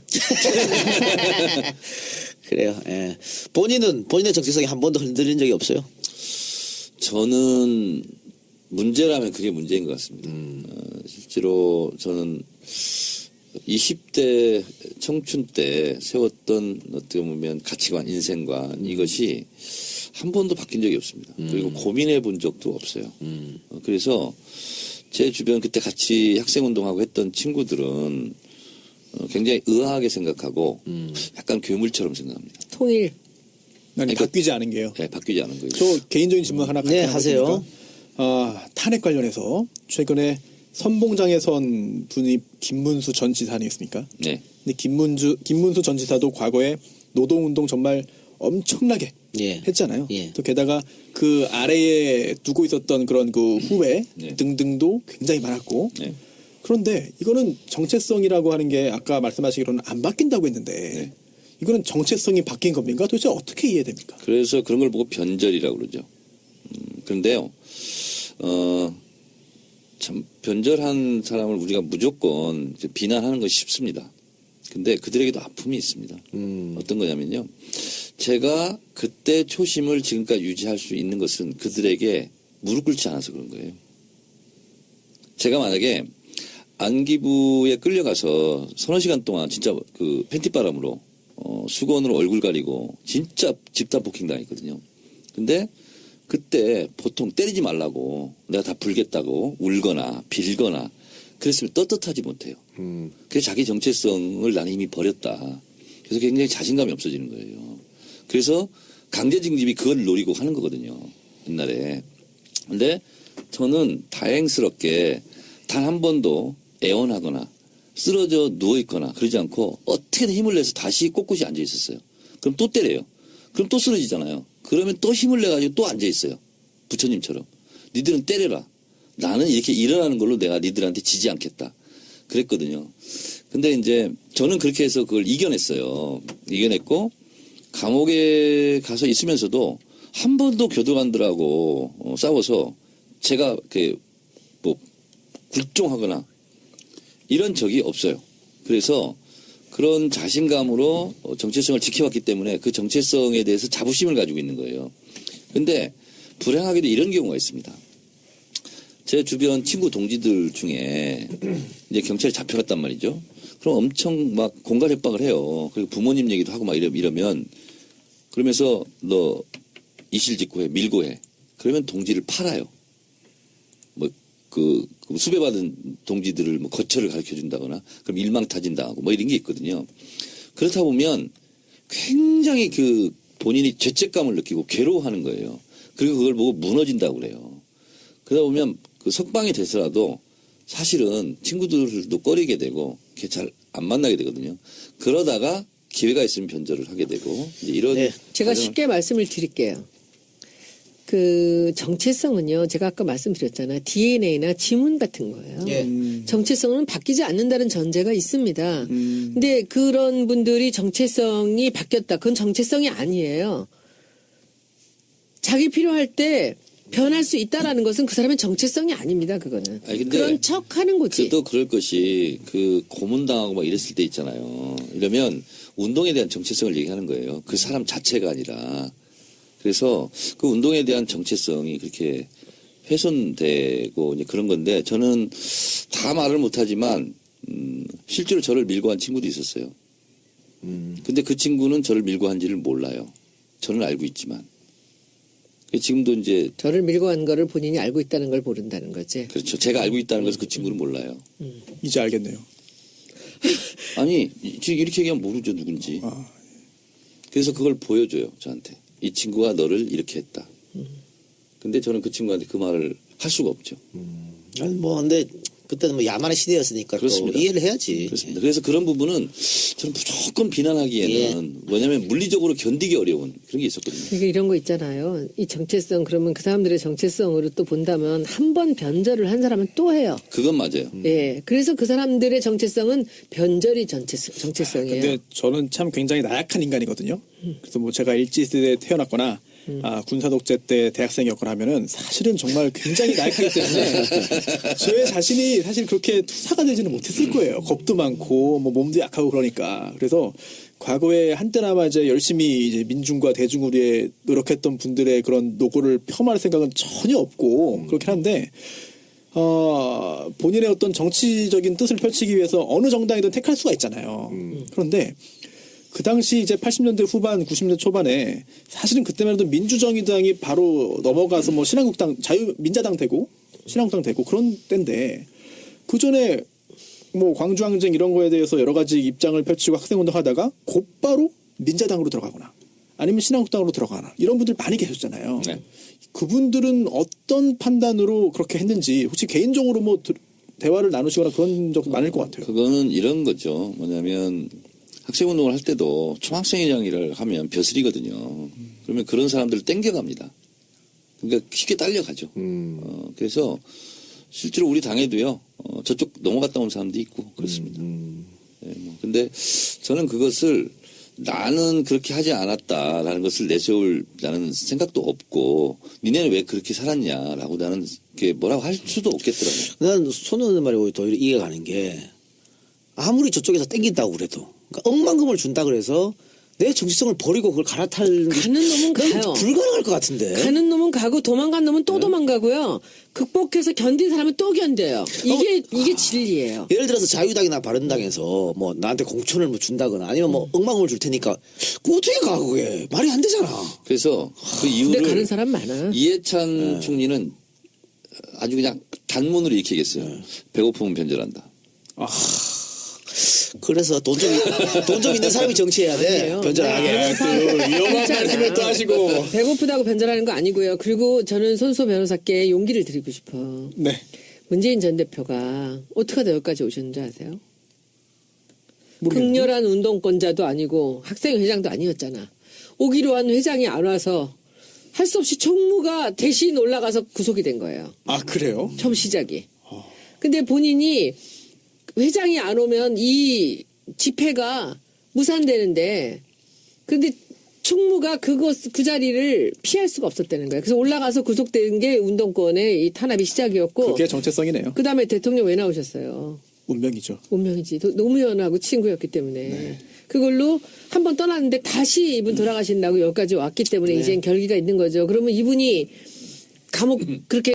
A: 그래요. 예. 본인의 정체성이 한 번도 흔들린 적이 없어요.
B: 저는 문제라면 그게 문제인 것 같습니다. 실제로 저는 20대 청춘 때 세웠던 어떻게 보면 가치관, 인생관 이것이 한 번도 바뀐 적이 없습니다. 그리고 고민해 본 적도 없어요. 그래서 제 주변 그때 같이 학생운동하고 했던 친구들은 굉장히 의아하게 생각하고 약간 괴물처럼 생각합니다.
C: 통일.
D: 아니, 바뀌지 않은 게요.
B: 네, 바뀌지 않은 거예요.
D: 저 개인적인 질문 하나
A: 네,
D: 하나
A: 하세요.
D: 드립니까? 탄핵 관련해서 최근에 선봉장에 선 분이 김문수 전 지사 아니겠습니까?
B: 네.
D: 근데 김문수 전 지사도 과거에 노동운동 정말 엄청나게
A: 예.
D: 했잖아요.
A: 예.
D: 또 게다가 그 아래에 두고 있었던 그런 그 후배
B: 네.
D: 등등도 굉장히 많았고
B: 네.
D: 그런데 이거는 정체성이라고 하는 게 아까 말씀하시기로는 안 바뀐다고 했는데
B: 네.
D: 이거는 정체성이 바뀐 겁니까? 도대체 어떻게 이해됩니까?
B: 그래서 그런 걸 보고 변절이라고 그러죠. 그런데요, 참 변절한 사람을 우리가 무조건 이제 비난하는 것이 쉽습니다. 근데 그들에게도 아픔이 있습니다. 어떤 거냐면요. 제가 그때 초심을 지금까지 유지할 수 있는 것은 그들에게 무릎 꿇지 않아서 그런 거예요. 제가 만약에 안기부에 끌려가서 서너 시간 동안 진짜 그 팬티바람으로 수건으로 얼굴 가리고 진짜 집단 폭행 당했거든요. 근데 그때 보통 때리지 말라고 내가 다 불겠다고 울거나 빌거나 그랬으면 떳떳하지 못해요. 그래서 자기 정체성을 나는 이미 버렸다. 그래서 굉장히 자신감이 없어지는 거예요. 그래서 강제징집이 그걸 노리고 하는 거거든요. 옛날에. 근데 저는 다행스럽게 단 한 번도 애원하거나 쓰러져 누워있거나 그러지 않고 어떻게든 힘을 내서 다시 꼿꼿이 앉아 있었어요. 그럼 또 때려요. 그럼 또 쓰러지잖아요. 그러면 또 힘을 내가지고 또 앉아 있어요. 부처님처럼. 니들은 때려라. 나는 이렇게 일어나는 걸로 내가 니들한테 지지 않겠다. 그랬거든요. 근데 이제 저는 그렇게 해서 그걸 이겨냈어요. 이겨냈고 감옥에 가서 있으면서도 한 번도 교도관들하고 싸워서 제가 뭐 굴종하거나 이런 적이 없어요. 그래서 그런 자신감으로 정체성을 지켜왔기 때문에 그 정체성에 대해서 자부심을 가지고 있는 거예요. 근데 불행하게도 이런 경우가 있습니다. 제 주변 친구 동지들 중에 이제 경찰에 잡혀갔단 말이죠. 그럼 엄청 막 공갈 협박을 해요. 그리고 부모님 얘기도 하고 막 이러면 그러면서 너 이실직고해, 밀고해. 그러면 동지를 팔아요. 뭐 그 수배받은 동지들을 뭐 거처를 가르쳐 준다거나 그럼 일망타진당하고 뭐 이런 게 있거든요. 그렇다 보면 굉장히 그 본인이 죄책감을 느끼고 괴로워하는 거예요. 그리고 그걸 보고 무너진다고 그래요. 그러다 보면 그 석방이 돼서라도 사실은 친구들도 꺼리게 되고 잘 안 만나게 되거든요. 그러다가 기회가 있으면 변절을 하게 되고 이제 이런
A: 네.
C: 제가
B: 과정을-
C: 쉽게 말씀을 드릴게요. 그 정체성은요, 제가 아까 말씀드렸잖아요. DNA나 지문 같은 거예요.
A: 예.
C: 정체성은 바뀌지 않는다는 전제가 있습니다. 근데 그런 분들이 정체성이 바뀌었다. 그건 정체성이 아니에요. 자기 필요할 때 변할 수 있다라는 것은 그 사람의 정체성이 아닙니다. 그거는.
B: 아니, 근데
C: 그런 척 하는 거지.
B: 또 그럴 것이 그 고문당하고 막 이랬을 때 있잖아요. 이러면 운동에 대한 정체성을 얘기하는 거예요. 그 사람 자체가 아니라. 그래서 그 운동에 대한 정체성이 그렇게 훼손되고 이제 그런 건데 저는 다 말을 못하지만 실제로 저를 밀고 한 친구도 있었어요. 근데 그 친구는 저를 밀고 한지를 몰라요. 저는 알고 있지만. 지금도 이제
C: 저를 밀고 간 거를 본인이 알고 있다는 걸 모른다는 거지.
B: 그렇죠. 제가 알고 있다는 것을 그 친구는 몰라요.
D: 이제 알겠네요.
B: 아니 지금 이렇게 얘기하면 모르죠 누군지. 그래서 그걸 보여줘요 저한테. 이 친구가 너를 이렇게 했다. 근데 저는 그 친구한테 그 말을 할 수가 없죠.
A: 아니 뭐 근데 그때는 뭐 야만의 시대였으니까 또
B: 그렇습니다.
A: 이해를 해야지.
B: 그렇습니다. 그래서 그런 부분은 저는 무조건 비난하기에는 뭐냐면 물리적으로 견디기 어려운 그런 게 있었거든요.
C: 그러니까 이런 거 있잖아요. 이 정체성 그러면 그 사람들의 정체성으로 또 본다면 한 번 변절을 한 사람은 또 해요.
B: 그건 맞아요.
C: 예. 그래서 그 사람들의 정체성은 변절이 정체성이에요.
D: 근데 저는 참 굉장히 나약한 인간이거든요. 그래서 뭐 제가 일제시대에 태어났거나 군사독재 때 대학생이었거나 하면은 사실은 정말 굉장히 나약하기 때문에 제 자신이 사실 그렇게 투사가 되지는 못했을 거예요. 겁도 많고 뭐 몸도 약하고 그러니까. 그래서 과거에 한때나마 이제 열심히 이제 민중과 대중을 위해 노력했던 분들의 그런 노고를 폄하할 생각은 전혀 없고 그렇긴 한데 본인의 어떤 정치적인 뜻을 펼치기 위해서 어느 정당이든 택할 수가 있잖아요. 그런데 그 당시 이제 80년대 후반, 90년대 초반에 사실은 그때만 해도 민주정의당이 바로 넘어가서 뭐 신한국당, 자유민자당 되고 신한국당 되고 그런 때인데 그 전에 뭐 광주항쟁 이런 거에 대해서 여러 가지 입장을 펼치고 학생운동 하다가 곧바로 민자당으로 들어가거나 아니면 신한국당으로 들어가거나 이런 분들 많이 계셨잖아요.
B: 네.
D: 그분들은 어떤 판단으로 그렇게 했는지 혹시 개인적으로 뭐 대화를 나누시거나 그런 적도 많을 것 같아요.
B: 그거는 이런 거죠. 뭐냐면 학생운동을 할 때도 총학생회장이라 하면 벼슬이거든요. 그러면 그런 사람들을 땡겨갑니다. 그러니까 쉽게 딸려가죠. 그래서 실제로 우리 당에도요. 저쪽 넘어갔다 온 사람도 있고 그렇습니다. 네, 뭐. 근데 저는 그것을 나는 그렇게 하지 않았다라는 것을 내세울 나는 생각도 없고 니네는 왜 그렇게 살았냐라고 나는 이렇게 뭐라고 할 수도 없겠더라고요.
A: 난 손호는 말이 오히려 더 이해가 가는 게 아무리 저쪽에서 땡긴다고 그래도 그러니까 억만금을 준다 그래서 내 정체성을 버리고 그걸 갈아탈
C: 가는 놈은 가요.
A: 불가능할 것 같은데.
C: 가는 놈은 가고 도망간 놈은 또 도망가고요. 극복해서 견딘 사람은 또 견뎌요. 이게 진리예요.
A: 예를 들어서 자유당이나 바른당에서 뭐 나한테 공천을 뭐 준다거나 아니면 뭐 억만금을 줄 테니까 그 어떻게 가 그게 말이 안 되잖아.
B: 그래서 그
C: 근데
B: 이유를
C: 가는 사람 많아.
B: 이해찬 총리는 아주 그냥 단문으로 이렇게 얘기했어요. 배고프면 변절한다.
A: 그래서 돈 좀 있는 사람이 정치해야 돼.
C: 아니에요.
A: 변절하게.
C: 네.
D: 또 위험한 말씀을 또 하시고.
C: 배고프다고 변절하는 거 아니고요. 그리고 저는 손소 변호사께 용기를 드리고 싶어.
D: 네.
C: 문재인 전 대표가 어떻게 하다 여기까지 오셨는지 아세요?
D: 모르겠는데.
C: 극렬한 운동권자도 아니고 학생회장도 아니었잖아. 오기로 한 회장이 안 와서 할 수 없이 총무가 대신 올라가서 구속이 된 거예요.
D: 아, 그래요?
C: 처음 시작이. 근데 본인이 회장이 안 오면 이 집회가 무산되는데 근데 총무가 그 자리를 피할 수가 없었다는 거예요. 그래서 올라가서 구속된 게 운동권의 이 탄압이 시작이었고
D: 그게 정체성이네요.
C: 그다음에 대통령 왜 나오셨어요?
D: 운명이죠.
C: 운명이지. 노무현하고 친구였기 때문에. 그걸로 한 번 떠났는데 다시 이분 돌아가신다고 여기까지 왔기 때문에 이젠 결기가 있는 거죠. 그러면 이분이 감옥 그렇게